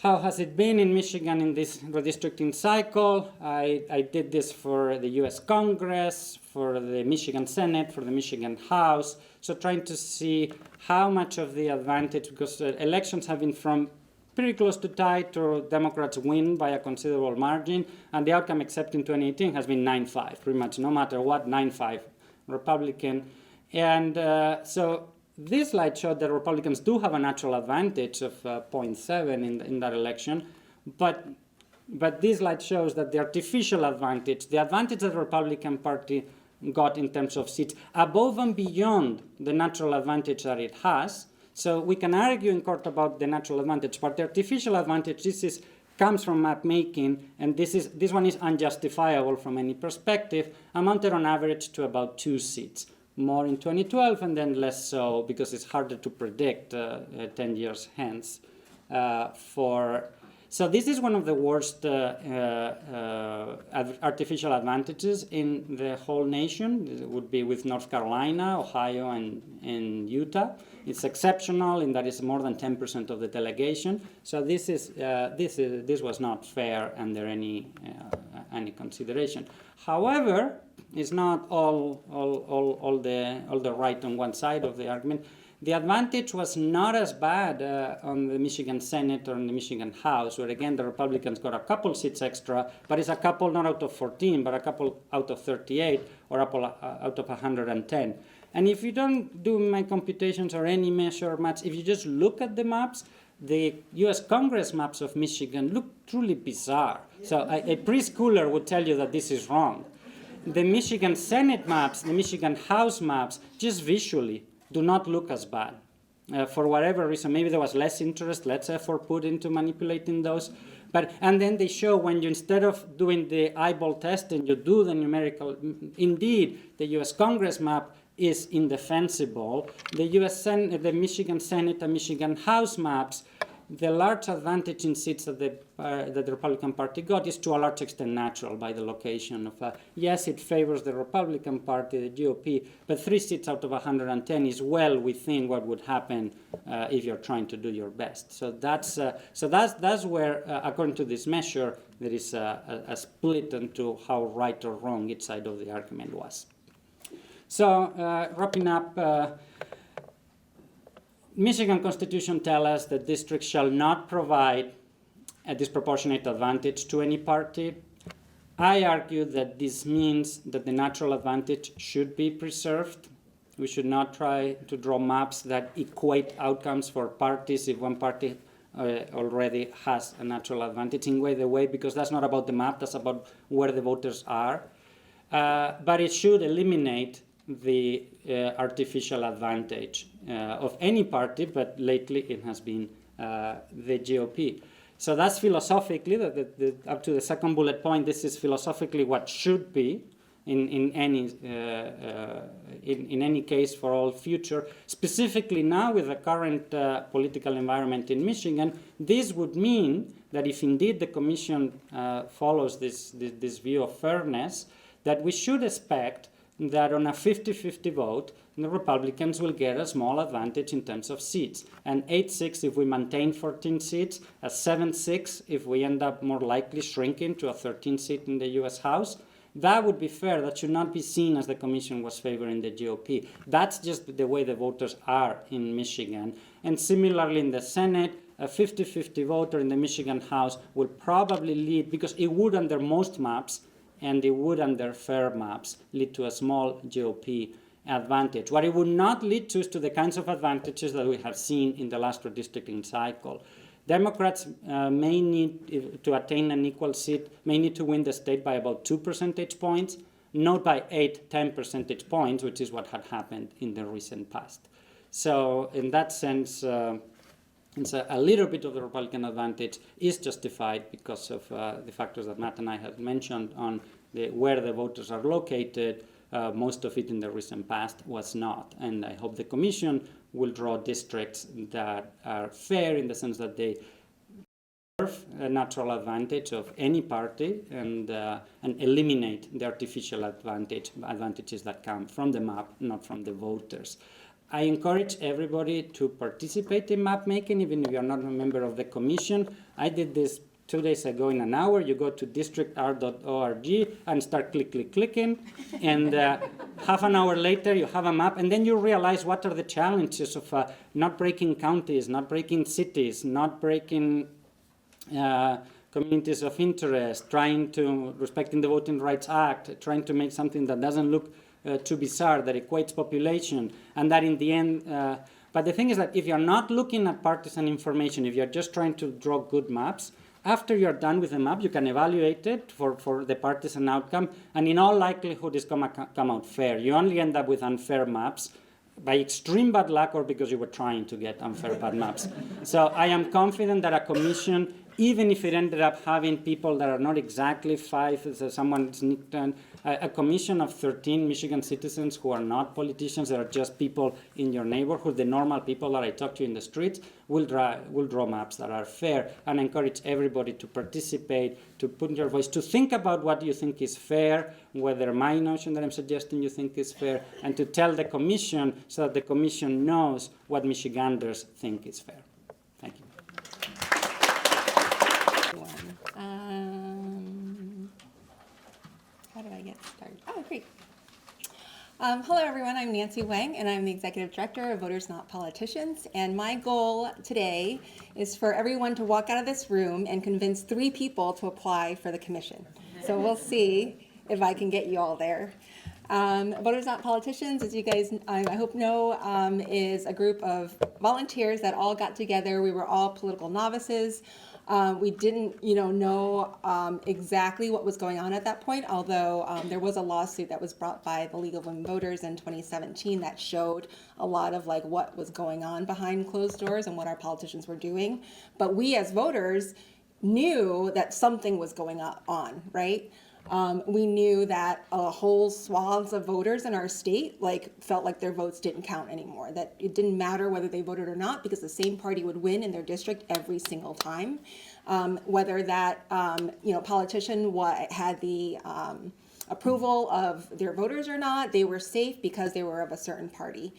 how has it been in Michigan in this redistricting cycle? I did this for the US Congress, for the Michigan Senate, for the Michigan House, so trying to see how much of the advantage, because elections have been from pretty close to tie to Democrats win by a considerable margin, and the outcome, except in 2018, has been 9-5, pretty much no matter what, 9-5 Republican. And so this slide showed that Republicans do have a natural advantage of 0.7 in that election, but this slide shows that the artificial advantage, the advantage that the Republican Party got in terms of seats, above and beyond the natural advantage that it has. So we can argue in court about the natural advantage, but the artificial advantage, comes from map making, and this one is unjustifiable from any perspective, amounted on average to about 2 seats. More in 2012 and then less so because it's harder to predict 10 years hence. So this is one of the worst artificial advantages in the whole nation. It would be with North Carolina, Ohio, and Utah. It's exceptional in that it's more than 10% of the delegation. So this was not fair under any consideration. However, it's not all the right on one side of the argument. The advantage was not as bad on the Michigan Senate or in the Michigan House, where again the Republicans got a couple seats extra, but it's a couple not out of 14, but a couple out of 38 or out of 110. And if you don't do my computations or any measure match, if you just look at the maps, the US Congress maps of Michigan look truly bizarre. So a preschooler would tell you that this is wrong. The Michigan Senate maps, the Michigan House maps, just visually do not look as bad. For whatever reason, maybe there was less interest, less effort put into manipulating those. And then they show when you, instead of doing the eyeball testing, you do the numerical. Indeed, the US Congress map is indefensible. The Michigan Senate and Michigan House maps, the large advantage in seats that the Republican Party got is to a large extent natural by the location of, yes, it favors the Republican Party, the GOP, but 3 seats out of 110 is well within what would happen if you're trying to do your best. So that's where, according to this measure, there is a split into how right or wrong each side of the argument was. So wrapping up, Michigan Constitution tells us that districts shall not provide a disproportionate advantage to any party. I argue that this means that the natural advantage should be preserved. We should not try to draw maps that equate outcomes for parties if one party already has a natural advantage in the way, because that's not about the map, that's about where the voters are. But it should eliminate the artificial advantage of any party, but lately it has been the GOP. So that's philosophically, up to the second bullet point, this is philosophically what should be in any case for all future. Specifically now with the current political environment in Michigan, this would mean that if indeed the Commission follows this view of fairness, that we should expect that on a 50-50 vote, the Republicans will get a small advantage in terms of seats. And 8-6 if we maintain 14 seats, a 7-6 if we end up more likely shrinking to a 13 seat in the US House. That would be fair. That should not be seen as the Commission was favoring the GOP. That's just the way the voters are in Michigan. And similarly in the Senate, a 50-50 vote in the Michigan House will probably lead, because it would under most maps, and it would under fair maps, lead to a small GOP advantage. What it would not lead to is to the kinds of advantages that we have seen in the last redistricting cycle. Democrats may need to attain an equal seat, may need to win the state by about 2 percentage points, not by 8-10 percentage points, which is what had happened in the recent past. So in that sense, it's a little bit of the Republican advantage is justified because of the factors that Matt and I have mentioned on where the voters are located. Most of it in the recent past was not. And I hope the Commission will draw districts that are fair in the sense that they serve a natural advantage of any party and eliminate the artificial advantages that come from the map, not from the voters. I encourage everybody to participate in map making, even if you're not a member of the Commission. I did this 2 days ago in an hour. You go to districtr.org and start clicking, and half an hour later you have a map, and then you realize what are the challenges of not breaking counties, not breaking cities, not breaking communities of interest, respecting the Voting Rights Act, trying to make something that doesn't look too bizarre, that equates population, and that in the end, but the thing is that if you're not looking at partisan information, if you're just trying to draw good maps, after you're done with the map, you can evaluate it for the partisan outcome, and in all likelihood, it's going to come out fair. You only end up with unfair maps by extreme bad luck or because you were trying to get unfair bad maps. So I am confident that a commission, even if it ended up having people that are not exactly 5, someone sneaked in, a commission of 13 Michigan citizens who are not politicians, that are just people in your neighborhood, the normal people that I talk to in the streets, will draw maps that are fair, and encourage everybody to participate, to put your voice, to think about what you think is fair, whether my notion that I'm suggesting you think is fair, and to tell the Commission so that the Commission knows what Michiganders think is fair. Thank you. How do I get started? Oh, great. Hello, everyone. I'm Nancy Wang, and I'm the Executive Director of Voters Not Politicians. And my goal today is for everyone to walk out of this room and convince 3 people to apply for the commission. So we'll see if I can get you all there. Voters Not Politicians, as you guys, I hope know, is a group of volunteers that all got together. We were all political novices. We didn't, know exactly what was going on at that point, although there was a lawsuit that was brought by the League of Women Voters in 2017 that showed a lot of what was going on behind closed doors and what our politicians were doing. But we as voters knew that something was going on, right? We knew that whole swaths of voters in our state felt like their votes didn't count anymore, that it didn't matter whether they voted or not because the same party would win in their district every single time. Whether that politician had the approval of their voters or not, they were safe because they were of a certain party.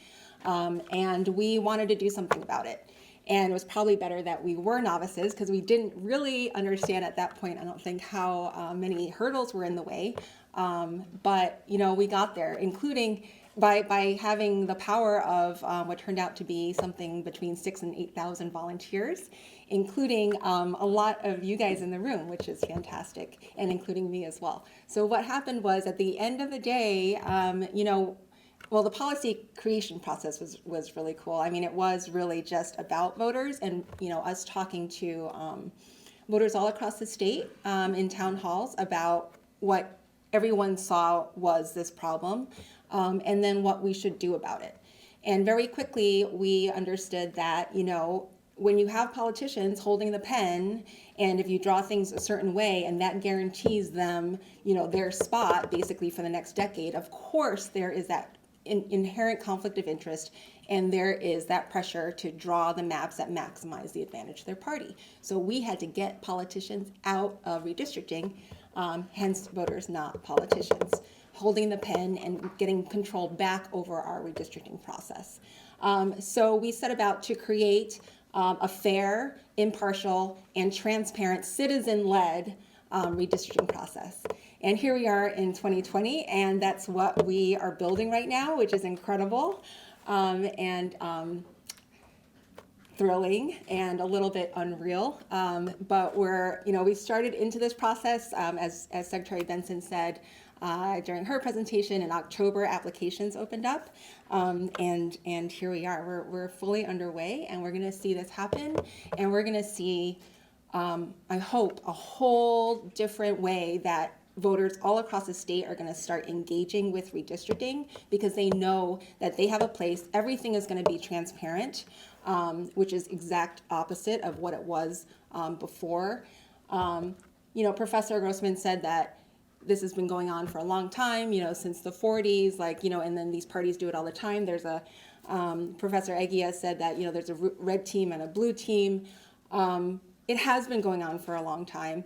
And we wanted to do something about it. And it was probably better that we were novices because we didn't really understand at that point, I don't think, how many hurdles were in the way. But, we got there, including by having the power of what turned out to be something between 6,000 and 8,000 volunteers, including a lot of you guys in the room, which is fantastic, and including me as well. So what happened was at the end of the day, well, the policy creation process was really cool. I mean, it was really just about voters and, us talking to voters all across the state in town halls about what everyone saw was this problem. and then what we should do about it. And very quickly, we understood that, when you have politicians holding the pen, and if you draw things a certain way, and that guarantees them, their spot basically for the next decade, of course there is that inherent conflict of interest, and there is that pressure to draw the maps that maximize the advantage of their party. So we had to get politicians out of redistricting, hence voters, not politicians, holding the pen and getting control back over our redistricting process. So we set about to create a fair, impartial, and transparent citizen-led redistricting process. And here we are in 2020, and that's what we are building right now, which is incredible and thrilling and a little bit unreal. But we started into this process, as Secretary Benson said, during her presentation in October, applications opened up, and here we are. We're fully underway, and we're going to see this happen, and we're going to see, I hope, a whole different way that voters all across the state are going to start engaging with redistricting, because they know that they have a place. Everything is going to be transparent, which is exact opposite of what it was before. Professor Grossman said that this has been going on for a long time, since the 40s, and then these parties do it all the time. There's a, Professor Eguia said that, there's a red team and a blue team. It has been going on for a long time.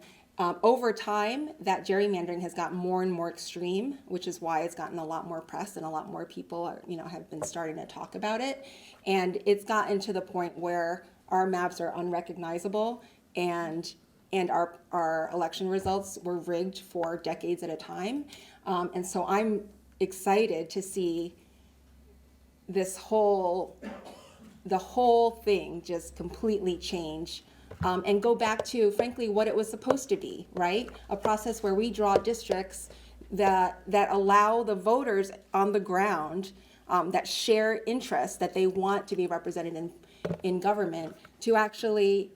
Over time, that gerrymandering has gotten more and more extreme, which is why it's gotten a lot more press and a lot more people have been starting to talk about it. And it's gotten to the point where our maps are unrecognizable, and our election results were rigged for decades at a time. And so I'm excited to see the whole thing just completely change and go back to, frankly, what it was supposed to be, right? A process where we draw districts that allow the voters on the ground that share interests, that they want to be represented in government, to actually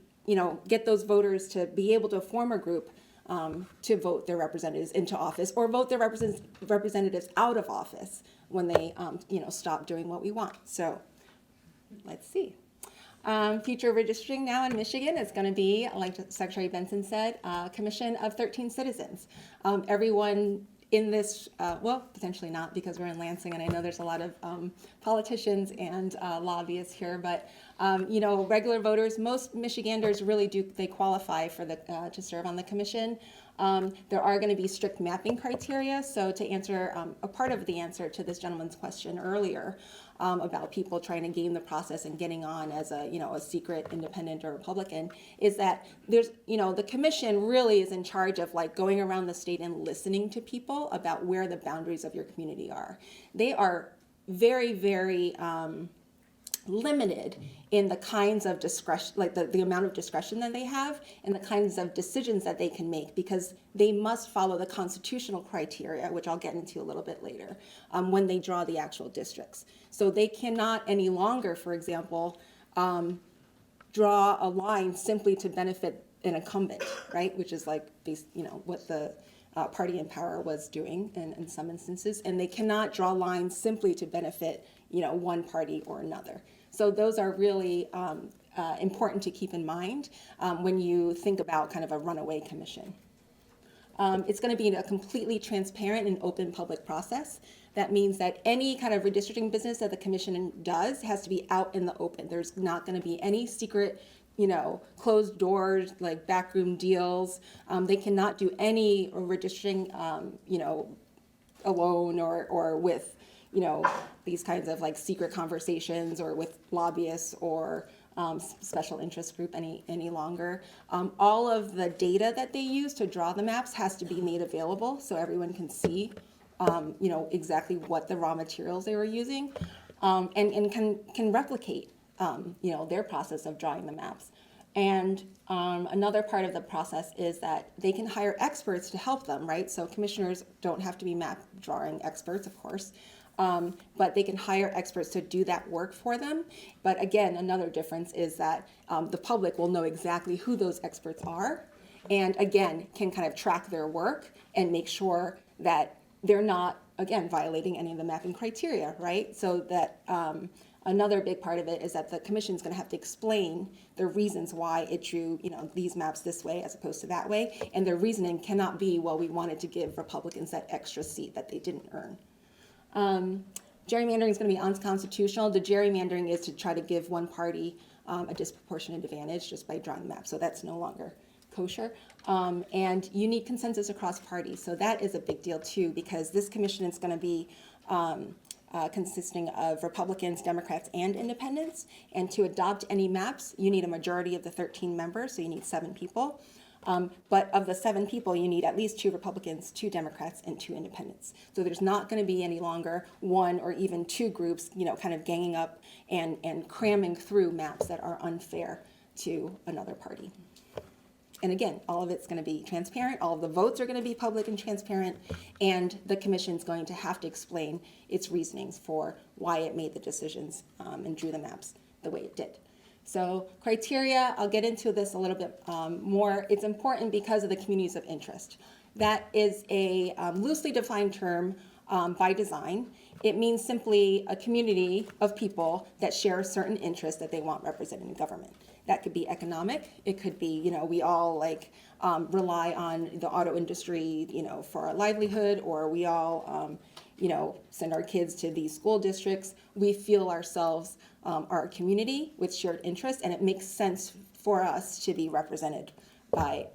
get those voters to be able to form a group to vote their representatives into office, or vote their representatives out of office when they, stop doing what we want. So let's see. Future redistricting now in Michigan is going to be, like Secretary Benson said, a commission of 13 citizens. Everyone in this, potentially not, because we're in Lansing, and I know there's a lot of politicians and lobbyists here, but regular voters, most Michiganders really they qualify for to serve on the commission. There are going to be strict mapping criteria. So to answer a part of the answer to this gentleman's question earlier about people trying to game the process and getting on as a secret independent or Republican, is that there's the commission really is in charge of going around the state and listening to people about where the boundaries of your community are. They are very, very limited in the kinds of discretion, the amount of discretion that they have and the kinds of decisions that they can make, because they must follow the constitutional criteria, which I'll get into a little bit later, when they draw the actual districts. So they cannot any longer, for example, draw a line simply to benefit an incumbent, right? Which is what the party in power was doing in some instances. And they cannot draw lines simply to benefit one party or another. So those are really important to keep in mind when you think about kind of a runaway commission. It's going to be a completely transparent and open public process. That means that any kind of redistricting business that the commission does has to be out in the open. There's not going to be any secret, closed doors, backroom deals. They cannot do any redistricting, alone or with, these kinds of secret conversations or with lobbyists or special interest group any longer. All of the data that they use to draw the maps has to be made available so everyone can see, exactly what the raw materials they were using, and can replicate, their process of drawing the maps. And another part of the process is that they can hire experts to help them, right? So commissioners don't have to be map drawing experts, of course. But they can hire experts to do that work for them. But again, another difference is that the public will know exactly who those experts are, and again, can kind of track their work and make sure that they're not again, violating any of the mapping criteria, right? So that another big part of it is that the commission's going to have to explain the reasons why it drew, these maps this way as opposed to that way. And their reasoning cannot be, well, we wanted to give Republicans that extra seat that they didn't earn. Gerrymandering is going to be unconstitutional. The gerrymandering is to try to give one party a disproportionate advantage just by drawing the map. So that's no longer kosher. And you need consensus across parties. So that is a big deal too, because this commission is going to be consisting of Republicans, Democrats, and independents. And to adopt any maps, you need a majority of the 13 members, so you need 7 people. But of the 7 people, you need at least 2 Republicans, 2 Democrats, and 2 independents. So there's not going to be any longer 1 or even 2 groups, kind of ganging up and cramming through maps that are unfair to another party. And again, all of it's going to be transparent. All of the votes are going to be public and transparent. And the commission's going to have to explain its reasonings for why it made the decisions and drew the maps the way it did. So criteria, I'll get into this a little bit more. It's important because of the communities of interest. That is a loosely defined term by design. It means simply a community of people that share a certain interest that they want represented in government. That could be economic. It could be, we all rely on the auto industry, for our livelihood, or we all, send our kids to these school districts. We feel ourselves are a community with shared interests, and it makes sense for us to be represented by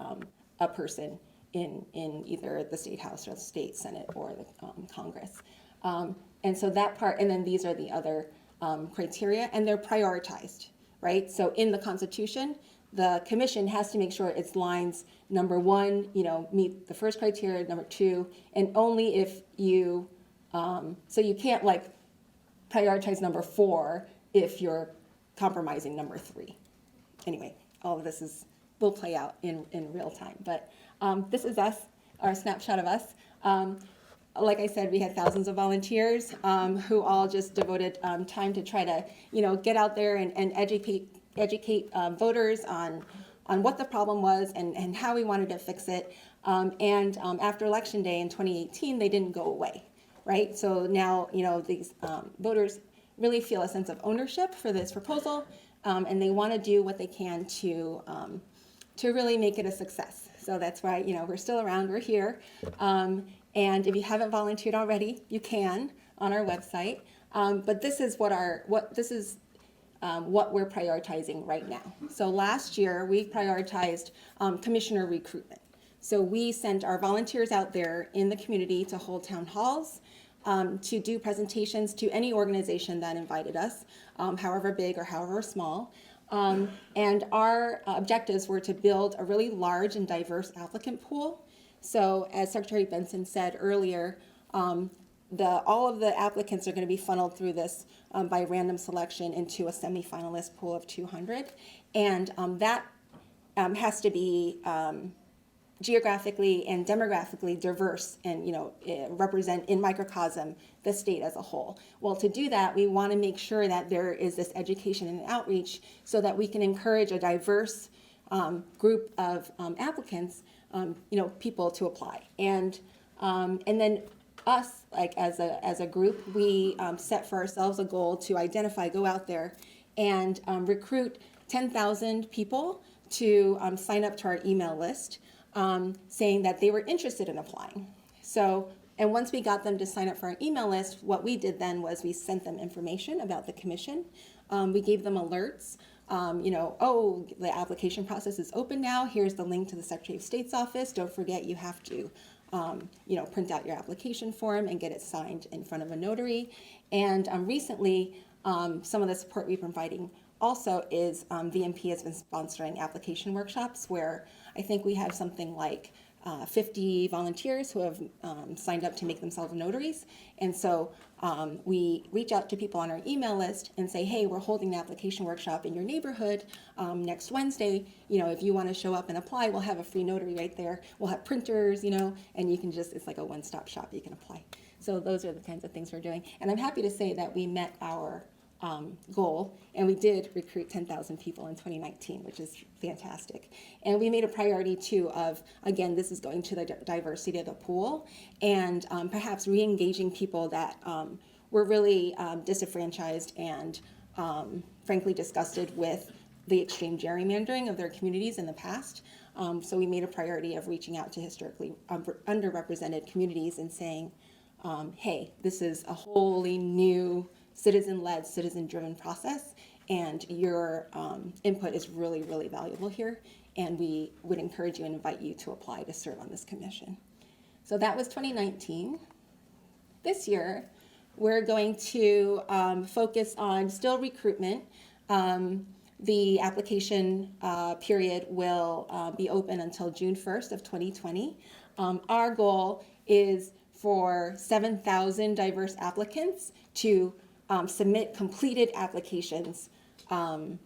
a person in either the state house or the state senate or the Congress. And so that part, and then these are the other criteria, and they're prioritized, right? So in the Constitution, the commission has to make sure its lines, number 1, meet the first criteria, number 2, and only if you, so you can't prioritize number 4 if you're compromising number 3. Anyway, all of this will play out in real time. But this is us, our snapshot of us. Like I said, we had thousands of volunteers who all just devoted time to try to, get out there and educate voters on what the problem was and how we wanted to fix it. And after Election Day in 2018, they didn't go away, right? So now, these voters really feel a sense of ownership for this proposal, and they want to do what they can to really make it a success. So that's why, we're still around, we're here. And if you haven't volunteered already, you can on our website. But this is what we're prioritizing right now. So last year we prioritized commissioner recruitment. So we sent our volunteers out there in the community to hold town halls, to do presentations to any organization that invited us, however big or however small. And our objectives were to build a really large and diverse applicant pool. So as Secretary Benson said earlier, all of the applicants are going to be funneled through this by random selection into a semifinalist pool of 200. And that has to be geographically and demographically diverse and represent in microcosm the state as a whole. Well, to do that, we want to make sure that there is this education and outreach so that we can encourage a diverse group of applicants, people to apply. And then us, as a group, we set for ourselves a goal to go out there and recruit 10,000 people to sign up to our email list, saying that they were interested in applying. So, and once we got them to sign up for our email list, what we did then was we sent them information about the commission. We gave them alerts. The application process is open now. Here's the link to the Secretary of State's office. Don't forget you have to, print out your application form and get it signed in front of a notary. And recently, some of the support we've been providing also is VMP has been sponsoring application workshops where I think we have something like 50 volunteers who have signed up to make themselves notaries. And so we reach out to people on our email list and say, hey, we're holding an application workshop in your neighborhood next Wednesday. If you want to show up and apply, we'll have a free notary right there. We'll have printers, and you can it's like a one-stop shop. You can apply. So those are the kinds of things we're doing. And I'm happy to say that we met our goal, and we did recruit 10,000 people in 2019, which is fantastic. And we made a priority too of, again, this is going to the diversity of the pool, and perhaps re-engaging people that were really disenfranchised and frankly disgusted with the extreme gerrymandering of their communities in the past. So we made a priority of reaching out to historically underrepresented communities and saying, hey, this is a wholly new citizen-led, citizen-driven process, and your input is really, really valuable here, and we would encourage you and invite you to apply to serve on this commission. So that was 2019. This year, we're going to focus on still recruitment. The application period will be open until June 1st of 2020. Our goal is for 7,000 diverse applicants to submit completed applications to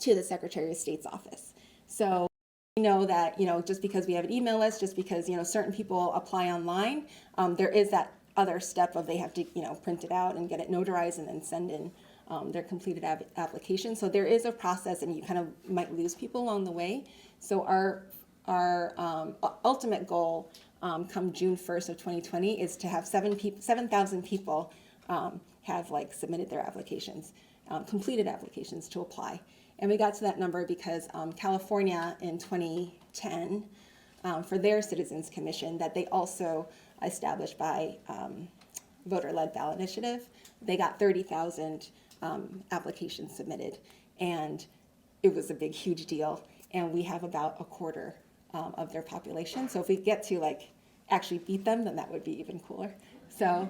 the Secretary of State's office. So we know that, just because we have an email list, just because, certain people apply online, there is that other step of they have to, print it out and get it notarized and then send in their completed application. So there is a process, and you kind of might lose people along the way. So our ultimate goal come June 1st of 2020 is to have 7,000 people have submitted their applications, completed applications to apply. And we got to that number because California in 2010, for their Citizens Commission that they also established by voter-led ballot initiative, they got 30,000 applications submitted, and it was a big, huge deal. And we have about a quarter of their population. So if we get to actually beat them, then that would be even cooler. So.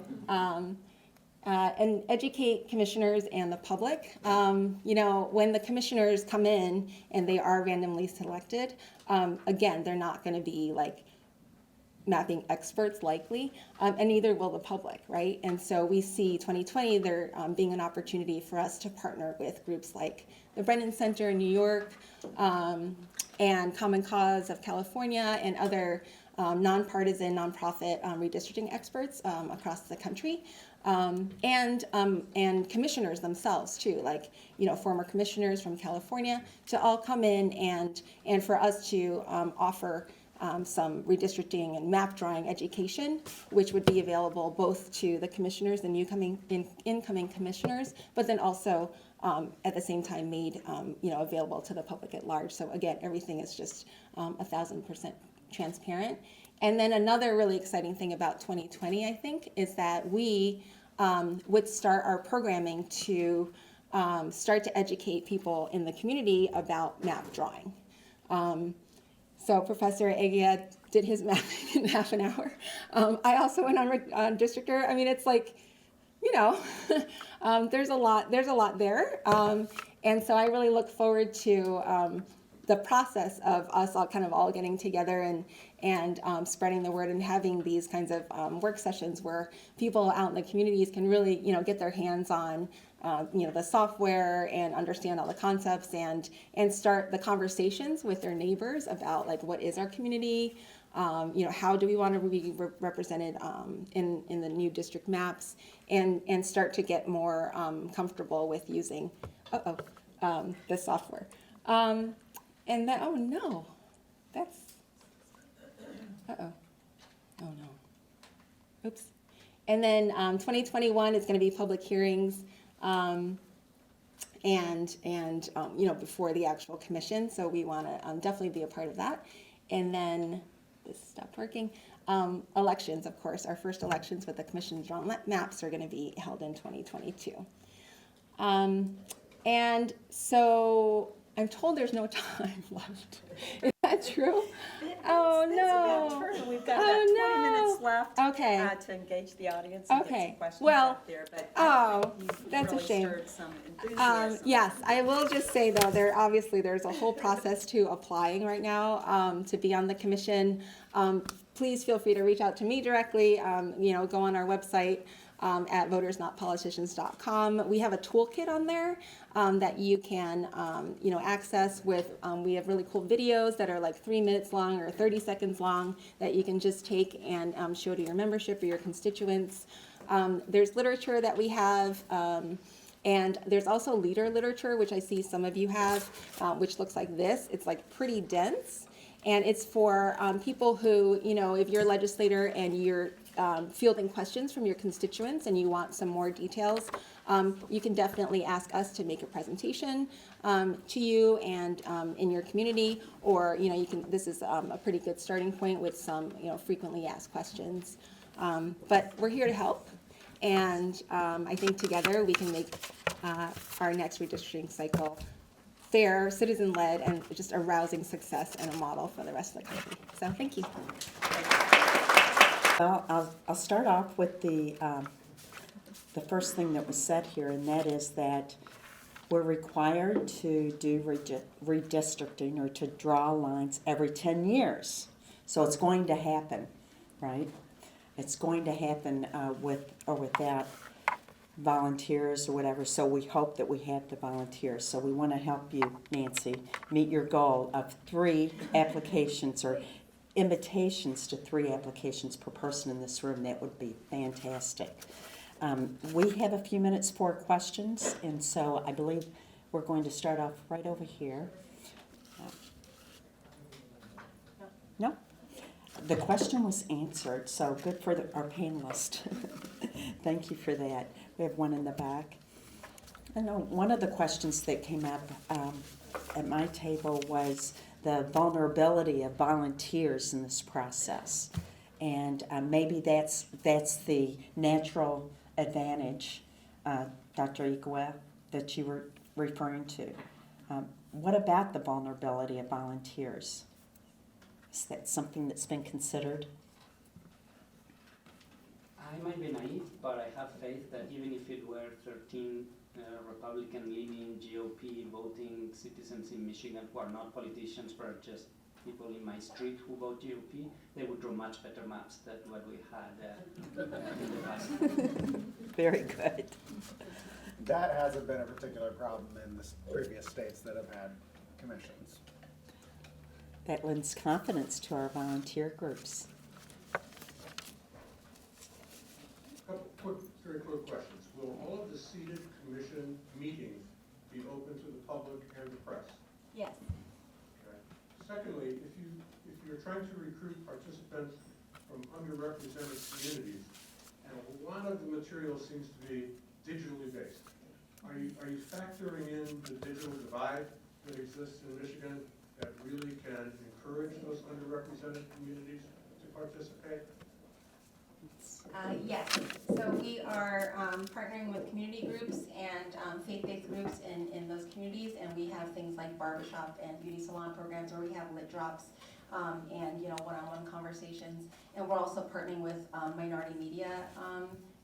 And educate commissioners and the public. When the commissioners come in and they are randomly selected, again, they're not going to be mapping experts likely, and neither will the public, right? And so we see 2020 there being an opportunity for us to partner with groups like the Brennan Center in New York, and Common Cause of California, and other nonpartisan, nonprofit redistricting experts across the country. And commissioners themselves too, former commissioners from California, to all come in and for us to offer some redistricting and map drawing education, which would be available both to the commissioners and incoming commissioners, but then also at the same time made available to the public at large. So again, everything is just 1,000% transparent. And then another really exciting thing about 2020, I think, is that we would start our programming to start to educate people in the community about map drawing. So Professor Eguia did his mapping in half an hour. I also went on Districtor. I mean, it's there's a lot there. And so I really look forward to the process of us all getting together and spreading the word and having these kinds of work sessions where people out in the communities can really, get their hands on, the software and understand all the concepts and start the conversations with their neighbors about what is our community, how do we want to be represented in the new district maps, and start to get more comfortable with using the software. And then, oh no, that's, oh no, oops. And then 2021 is going to be public hearings before the actual commission. So we want to definitely be a part of that. And then, this stopped working. Elections, of course, our first elections with the commission's drawn maps are going to be held in 2022. And so, I'm told there's no time left. Is that true? Oh, no. That's about true. We've got about 20 minutes left Okay. To engage the audience and get Okay. some questions Well, out there. But you've that's a really shame. stirred some enthusiasm. Yes, I will just say though, there's a whole process to applying right now to be on the commission. Please feel free to reach out to me directly. Go on our website at votersnotpoliticians.com. We have a toolkit on there that you can access with. We have really cool videos that are 3 minutes long or 30 seconds long that you can just take and show to your membership or your constituents. There's literature that we have. And there's also leader literature, which I see some of you have, which looks like this. It's like pretty dense. And it's for people who, you know, if you're a legislator and you're fielding questions from your constituents and you want some more details, you can definitely ask us to make a presentation to you and in your community, or, you know, you can, this is a pretty good starting point with some, you know, frequently asked questions. But we're here to help, and I think together we can make our next redistricting cycle fair, citizen-led, and just a rousing success and a model for the rest of the country. So thank you. Well, I'll start off with the first thing that was said here, and that is that we're required to do redistricting or to draw lines every 10 years. So it's going to happen, right? It's going to happen with or without volunteers or whatever, so we hope that we have the volunteers. So we want to help you, Nancy, meet your goal of 3 applications or invitations to 3 applications per person in this room. That would be fantastic. We have a few minutes for questions, and so I believe we're going to start off right over here. No? The question was answered, so good for our panelist. Thank you for that. We have one in the back. I know one of the questions that came up at my table was the vulnerability of volunteers in this process. And maybe that's the natural advantage, Dr. Eguia, that you were referring to. What about the vulnerability of volunteers? Is that something that's been considered? I might be naive, but I have faith that even if it were 13 Republican-leaning GOP voting citizens in Michigan who are not politicians but are just people in my street who vote GOP, they would draw much better maps than what we had in the past. Very good. That hasn't been a particular problem in the previous states that have had commissions. That lends confidence to our volunteer groups. Couple very quick questions. Will all of the seated commission meetings be open to the public and the press? Yes. Okay. Secondly, if you're trying to recruit participants from underrepresented communities, and a lot of the material seems to be digitally based, are you factoring in the digital divide that exists in Michigan that really can encourage those underrepresented communities to participate? Yes, so we are partnering with community groups and faith-based groups in those communities, and we have things like barbershop and beauty salon programs where we have lit drops and, you know, one-on-one conversations. And we're also partnering with minority media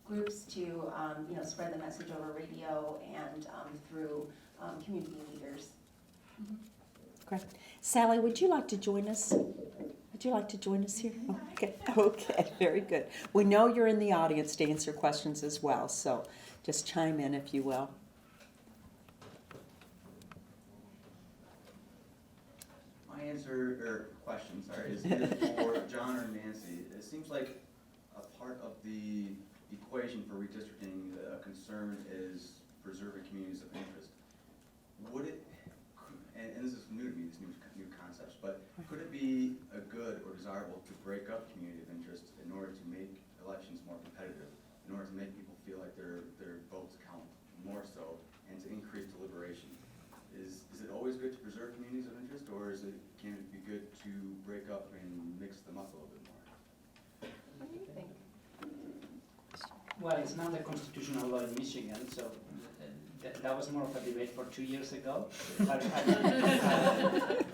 groups to, you know, spread the message over radio and through community leaders. Great. Sally, would you like to join us? Would you like to join us here? Okay, okay, very good. We know you're in the audience to answer questions as well, so just chime in if you will. My answer, or question, sorry, is for John or Nancy. It seems like a part of the equation for redistricting, a concern is preserving communities of interest. Would it, and this is new to me, these new concepts, but could it be a good or desirable to break up community of interest in order to make elections more competitive, in order to make people feel like their votes count more so, and to increase deliberation? Is it always good to preserve communities of interest, or can it be good to break up and mix them up a little bit more? What do you think? Well, it's not a constitutional law in Michigan, so that was more of a debate for 2 years ago.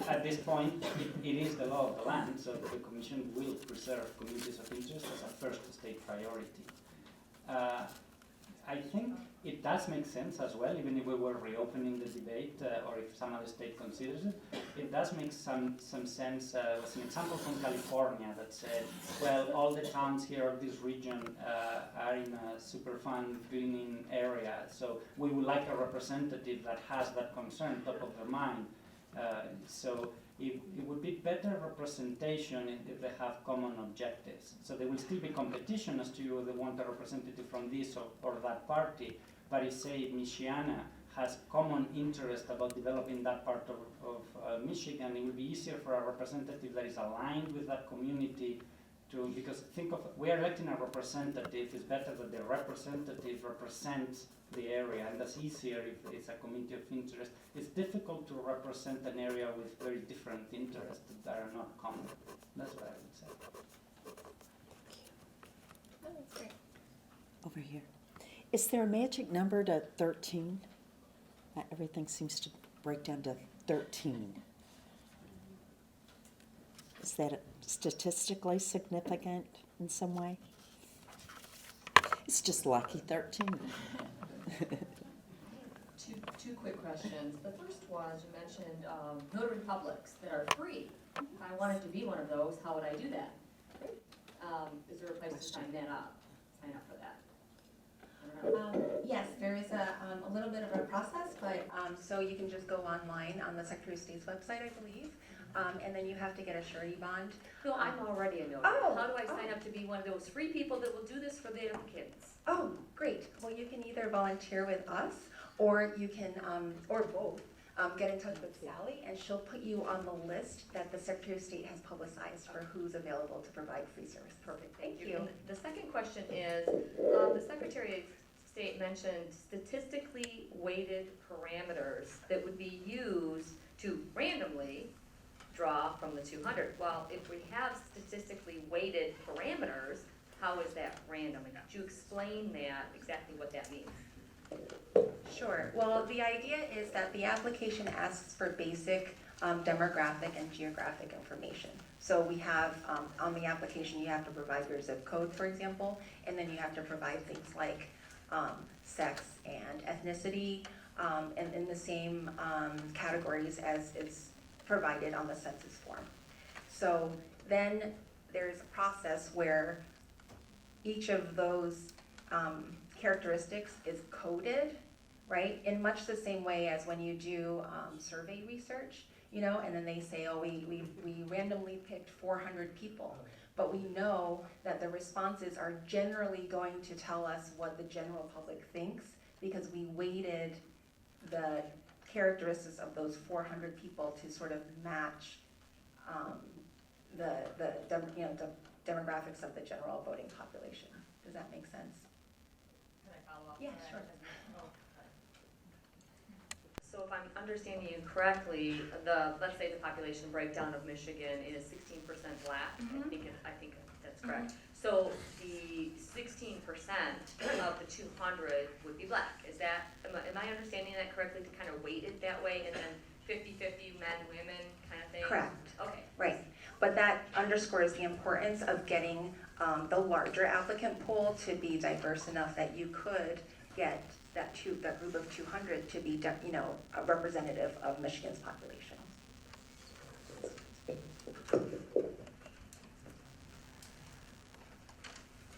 At this point, it is the law of the land, so the Commission will preserve communities of interest as a first state priority. I think it does make sense as well, even if we were reopening the debate, or if some other state considers it. It does make some sense. There was an example from California that said, well, all the towns here of this region are in a Superfund greening area, so we would like a representative that has that concern top of their mind. So it would be better representation if they have common objectives. So there will still be competition as to whether they want a representative from this or that party, But if, say, Michiana has common interest about developing that part of Michigan, it would be easier for a representative that is aligned with that community to, because think of, we are electing a representative, it's better that the representative represents the area, and that's easier if it's a community of interest. It's difficult to represent an area with very different interests that are not common. That's what I would say. Oh, that's great. Over here. Is there a magic number to 13? Everything seems to break down to 13. Is that statistically significant in some way? It's just lucky 13. Two quick questions. The first was, you mentioned notary publics that are free. If I wanted to be one of those, how would I do that? Is there a place to sign up for that? I don't know. Yes, there is a little bit of a process, but so you can just go online on the Secretary of State's website, I believe, and then you have to get a surety bond. No, I'm already a notary. Oh, How do I sign up to be one of those free people that will do this for their kids? Oh, great. Well, you can either volunteer with us, or you can, or both, get in touch with Sally, and she'll put you on the list that the Secretary of State has publicized for who's available to provide free service. Perfect, thank you. And the second question is, the Secretary of State mentioned statistically weighted parameters that would be used to randomly draw from the 200. Well, if we have statistically weighted parameters, how is that random? And could you explain that, exactly what that means? Sure. Well, the idea is that the application asks for basic demographic and geographic information. So we have, on the application, you have to provide your zip code, for example, and then you have to provide things like sex and ethnicity, and in the same categories as is provided on the census form. So then there's a process where each of those characteristics is coded, right? In much the same way as when you do survey research, you know, and then they say, oh, we randomly picked 400 people. But we know that the responses are generally going to tell us what the general public thinks, because we weighted the characteristics of those 400 people to sort of match the demographics of the general voting population. Does that make sense? Can I follow up? Yeah, sure. So if I'm understanding you correctly, let's say the population breakdown of Michigan is 16% Black. I think that's correct. So the 16% of the 200 would be Black. Is that, am I understanding that correctly, to kind of weight it that way, and then 50-50 men, women kind of thing? Correct. Okay. Right. But that underscores the importance of getting the larger applicant pool to be diverse enough that you could get that group of 200 to be, a representative of Michigan's population.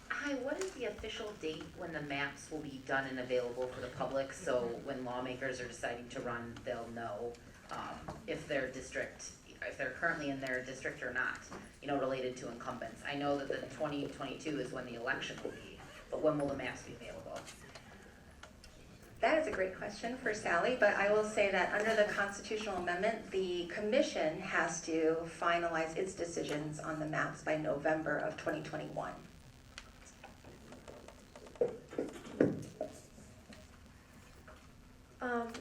Hi, what is the official date when the maps will be done and available for the public? So when lawmakers are deciding to run, they'll know if they're currently in their district or not, related to incumbents. I know that the 2022 is when the election will be, but when will the maps be available? That is a great question for Sally, but I will say that under the constitutional amendment, the commission has to finalize its decisions on the maps by November of 2021.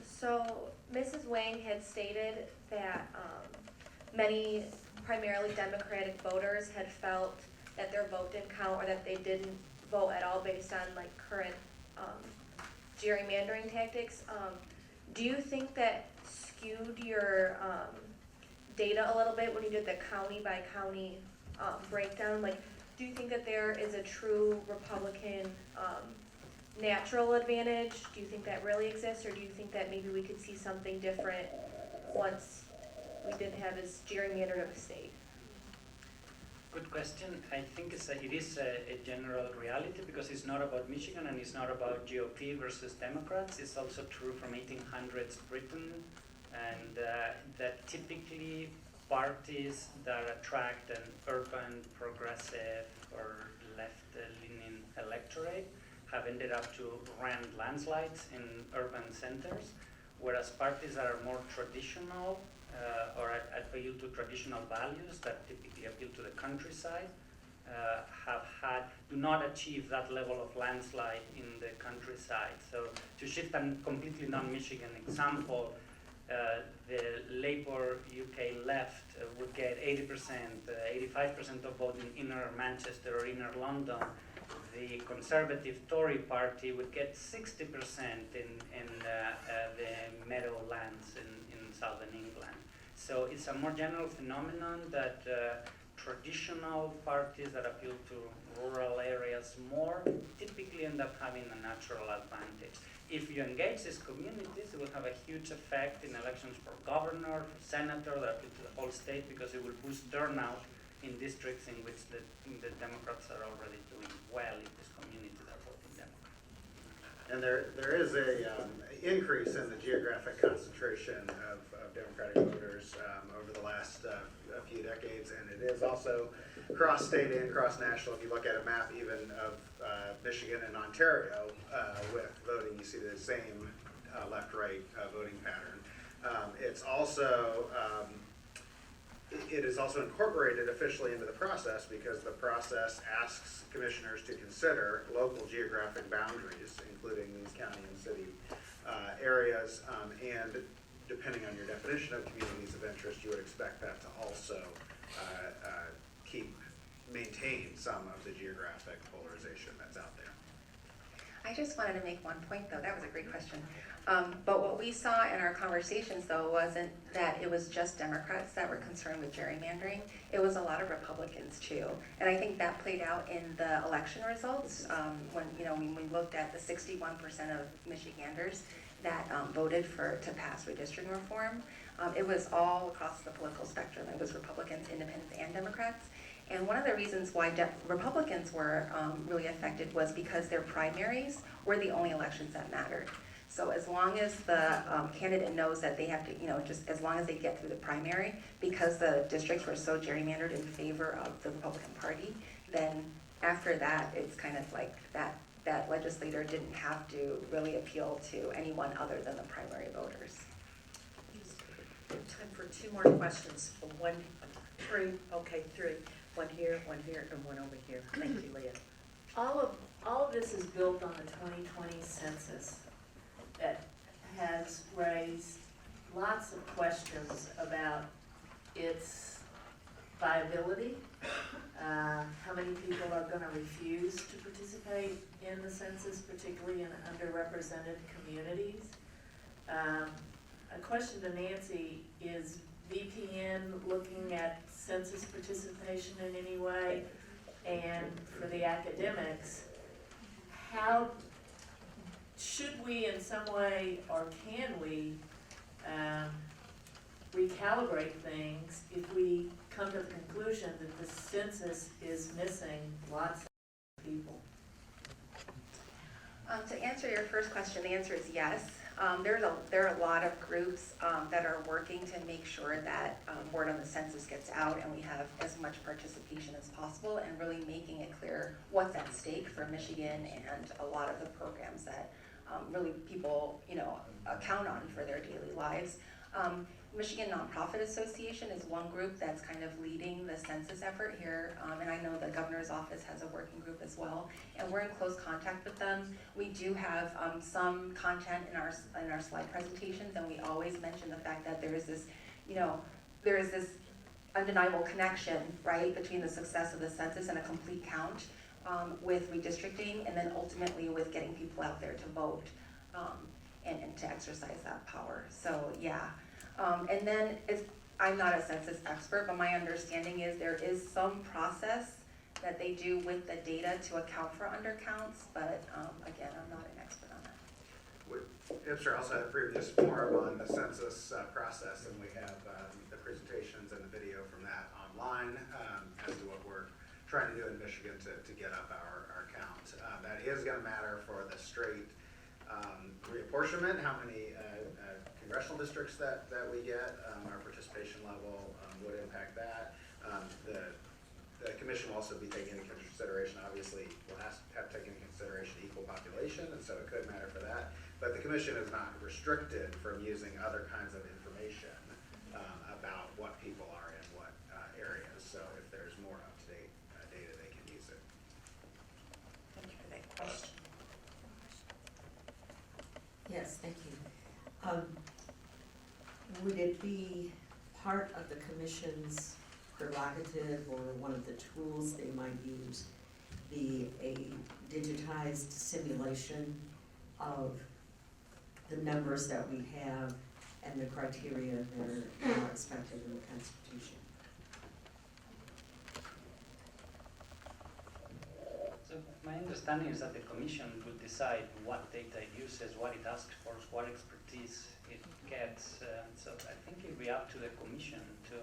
So Mrs. Wang had stated that many primarily Democratic voters had felt that their vote didn't count, or that they didn't vote at all based on current gerrymandering tactics. Do you think that skewed your data a little bit when you did the county by county breakdown? Do you think that there is a true Republican natural advantage? Do you think that really exists, or do you think that maybe we could see something different once we didn't have as gerrymandered of a state? Good question. I think it is a general reality, because it's not about Michigan and it's not about GOP versus Democrats. It's also true from 1800s Britain, and that typically parties that attract an urban, progressive, or left-leaning electorate have ended up to run landslides in urban centers, whereas parties that are more traditional or appeal to traditional values that typically appeal to the countryside do not achieve that level of landslide in the countryside. So to shift a completely non-Michigan example, the Labour UK left would get 80%, 85% of vote in inner Manchester or inner London. The Conservative Tory party would get 60% in the meadowlands in southern England. So it's a more general phenomenon that traditional parties that appeal to rural areas more typically end up having a natural advantage. If you engage these communities, it will have a huge effect in elections for governor, for senator, that appeal to the whole state, because it will boost turnout in districts in which the Democrats are already doing well if these communities are voting Democrat. And there is a increase in the geographic concentration of Democratic voters over the last few decades, and it is also cross-state and cross-national. If you look at a map even of Michigan and Ontario with voting, you see the same left-right voting pattern. It is also incorporated officially into the process, because the process asks commissioners to consider local geographic boundaries, including these county and city areas, and depending on your definition of communities of interest, you would expect that to also maintain some of the geographic polarization that's out there. I just wanted to make one point, though. That was a great question. But what we saw in our conversations, though, wasn't that it was just Democrats that were concerned with gerrymandering. It was a lot of Republicans, too. And I think that played out in the election results when we looked at the 61% of Michiganders that voted to pass redistricting reform. It was all across the political spectrum. It was Republicans, Independents, and Democrats. And one of the reasons why Republicans were really affected was because their primaries were the only elections that mattered. So as long as the candidate knows that they have to, just as long as they get through the primary, because the districts were so gerrymandered in favor of the Republican Party, then after that, it's kind of like that legislator didn't have to really appeal to anyone other than the primary voters. Time for two more questions. Three. One here, and one over here. Thank you, Leah. All of this is built on the 2020 census that has raised lots of questions about its viability, how many people are going to refuse to participate in the census, particularly in underrepresented communities. A question to Nancy, is VPN looking at census participation in any way? And for the academics, how should we in some way, or can we recalibrate things if we come to the conclusion that the census is missing lots of people? To answer your first question, the answer is yes. There are a lot of groups that are working to make sure that word on the census gets out and we have as much participation as possible, and really making it clear what's at stake for Michigan and a lot of the programs that really people count on for their daily lives. Michigan Nonprofit Association is one group that's kind of leading the census effort here, and I know the governor's office has a working group as well, and we're in close contact with them. We do have some content in our slide presentations, and we always mention the fact that there is this, there is this undeniable connection, right, between the success of the census and a complete count with redistricting, and then ultimately with getting people out there to vote and to exercise that power. So yeah. And then I'm not a census expert, but my understanding is there is some process that they do with the data to account for undercounts, but again, I'm not an expert on that. IPPSR also had a previous forum on the census process, and we have the presentations and the video from that online as to what we're trying to do in Michigan to get up our count. That is going to matter for the straight reapportionment, how many congressional districts that we get, our participation level would impact that. The the commission will also be taking into consideration, obviously, will have to take into consideration equal population, and so it could matter for that. But the commission is not restricted from using other kinds of information about what people are in what areas. So if there's more up-to-date data, they can use it. Thank you for that question. Yes, thank you. Would it be part of the commission's prerogative or one of the tools they might use be a digitized simulation of the numbers that we have and the criteria that are expected in the Constitution? So my understanding is that the Commission will decide what data it uses, what it asks for, what expertise it gets. So I think it will be up to the Commission to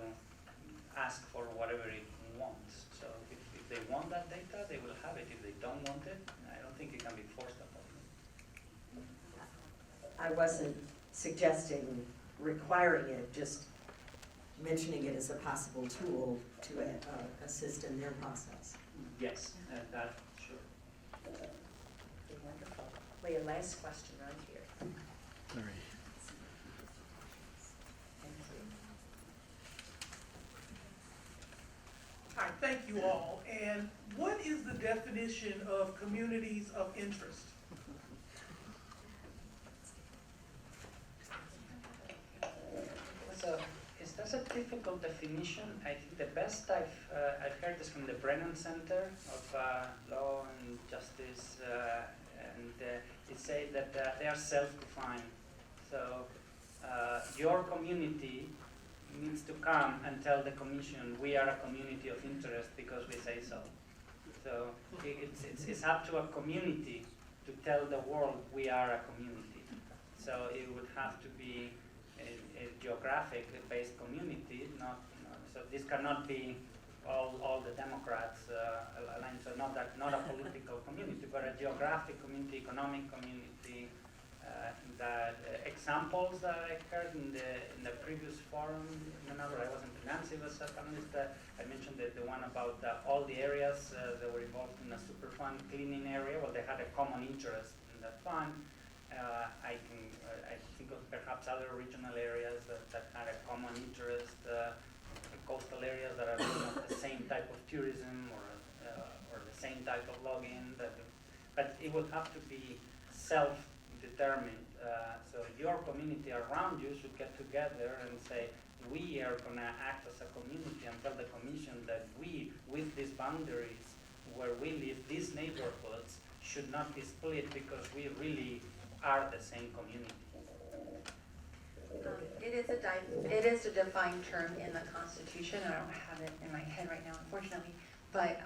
ask for whatever it wants. So if they want that data, they will have it. If they don't want it, I don't think it can be forced upon them. I wasn't suggesting requiring it, just mentioning it as a possible tool to assist in their process. Yes, that, sure. Wonderful. Well, your last question right here. Sorry. Thank you. Hi, thank you all. And what is the definition of communities of interest? So that's a difficult definition. I think the best I've heard is from the Brennan Center of Law and Justice, and it says that they are self-defined. So your community needs to come and tell the commission we are a community of interest because we say so. So it's up to a community to tell the world we are a community. So it would have to be a geographic-based community. So this cannot be all the Democrats aligned. So not a political community, but a geographic community, economic community. That examples that I heard in the previous forum, remember I wasn't Nancy was a panelist. I mentioned the one about all the areas that were involved in a Superfund cleaning area. Well, they had a common interest in that fund. I think of perhaps other regional areas that had a common interest, coastal areas that are looking at the same type of tourism or the same type of logging. But it will have to be self-determined. So your community around you should get together and say, we are going to act as a community and tell the commission that we, with these boundaries where we live, these neighborhoods should not be split because we really are the same community. It is a defined term in the Constitution. I don't have it in my head right now, unfortunately. But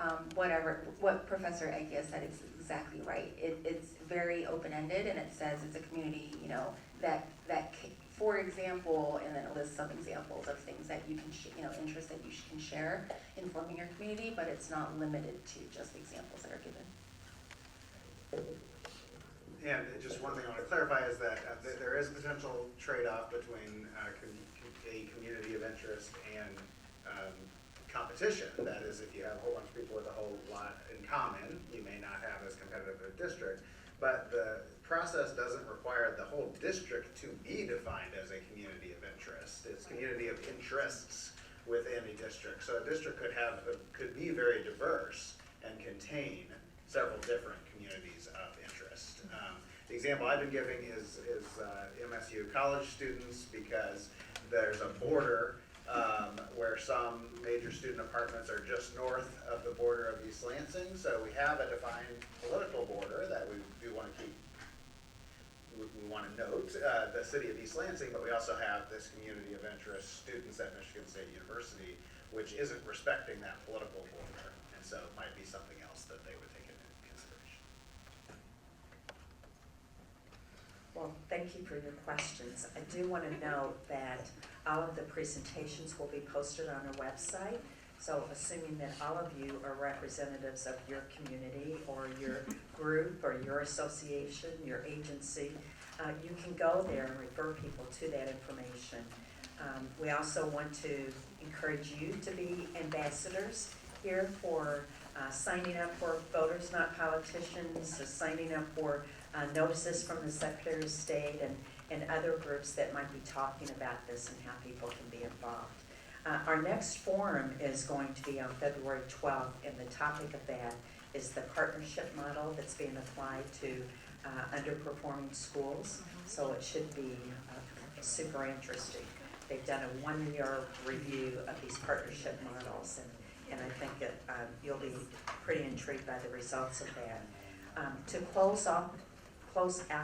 what Professor Eguia said is exactly right. It's very open-ended, and it says it's a community, that for example, and then it lists some examples of things that you can, interests that you can share in forming your community, but it's not limited to just examples that are given. And just one thing I want to clarify is that there is a potential trade-off between a community of interest and competition. That is, if you have a whole bunch of people with a whole lot in common, you may not have as competitive a district. But the process doesn't require the whole district to be defined as a community of interest. It's community of interests within a district. So a district could be very diverse and contain several different communities of interest. The example I've been giving is MSU college students, because there's a border where some major student apartments are just north of the border of East Lansing. So we have a defined political border that we do want to keep. We want to note the city of East Lansing, but we also have this community of interest students at Michigan State University, which isn't respecting that political border. And so it might be something else that they would take into consideration. Well, thank you for your questions. I do want to note that all of the presentations will be posted on our website. So assuming that all of you are representatives of your community or your group or your association, your agency, you can go there and refer people to that information. We also want to encourage you to be ambassadors here for signing up for Voters Not Politicians, signing up for notices from the Secretary of State and other groups that might be talking about this and how people can be involved. Our next forum is going to be on February 12th, and the topic of that is the partnership model that's being applied to underperforming schools. So it should be super interesting. They've done a 1-year review of these partnership models, and I think that you'll be pretty intrigued by the results of that. To close out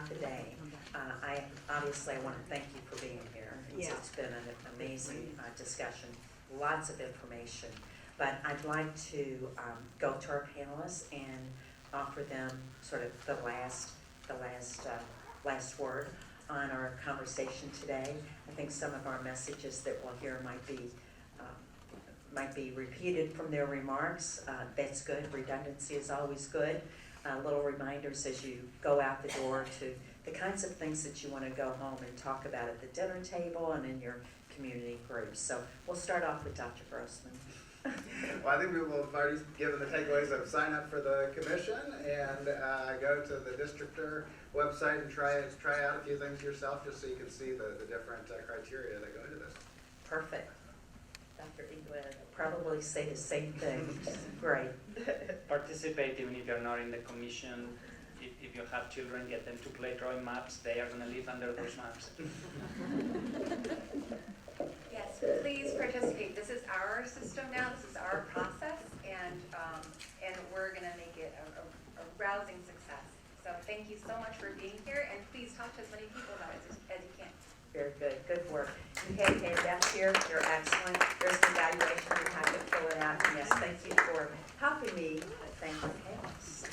the day, I want to thank you for being here. It's been an amazing discussion, lots of information. But I'd like to go to our panelists and offer them sort of the last word on our conversation today. I think some of our messages that we'll hear might be repeated from their remarks. That's good. Redundancy is always good. Little reminders as you go out the door to the kinds of things that you want to go home and talk about at the dinner table and in your community groups. So we'll start off with Dr. Grossman. Well, I think we will have already given the takeaways of sign up for the commission and go to the districtor website and try out a few things yourself just so you can see the different criteria that go into this. Perfect. Dr. Eguia probably say the same thing, which is great. Participate even if you're not in the commission. If you have children, get them to play drawing maps. They are going to live under those maps. Yes, please participate. This is our system now. This is our process, and we're going to make it a rousing success. So thank you so much for being here, and please talk to as many people about it as you can. Very good. Good work. Okay, and that's here. You're excellent. There's the evaluation. You have to fill it out. And yes, thank you for helping me thank the panelists.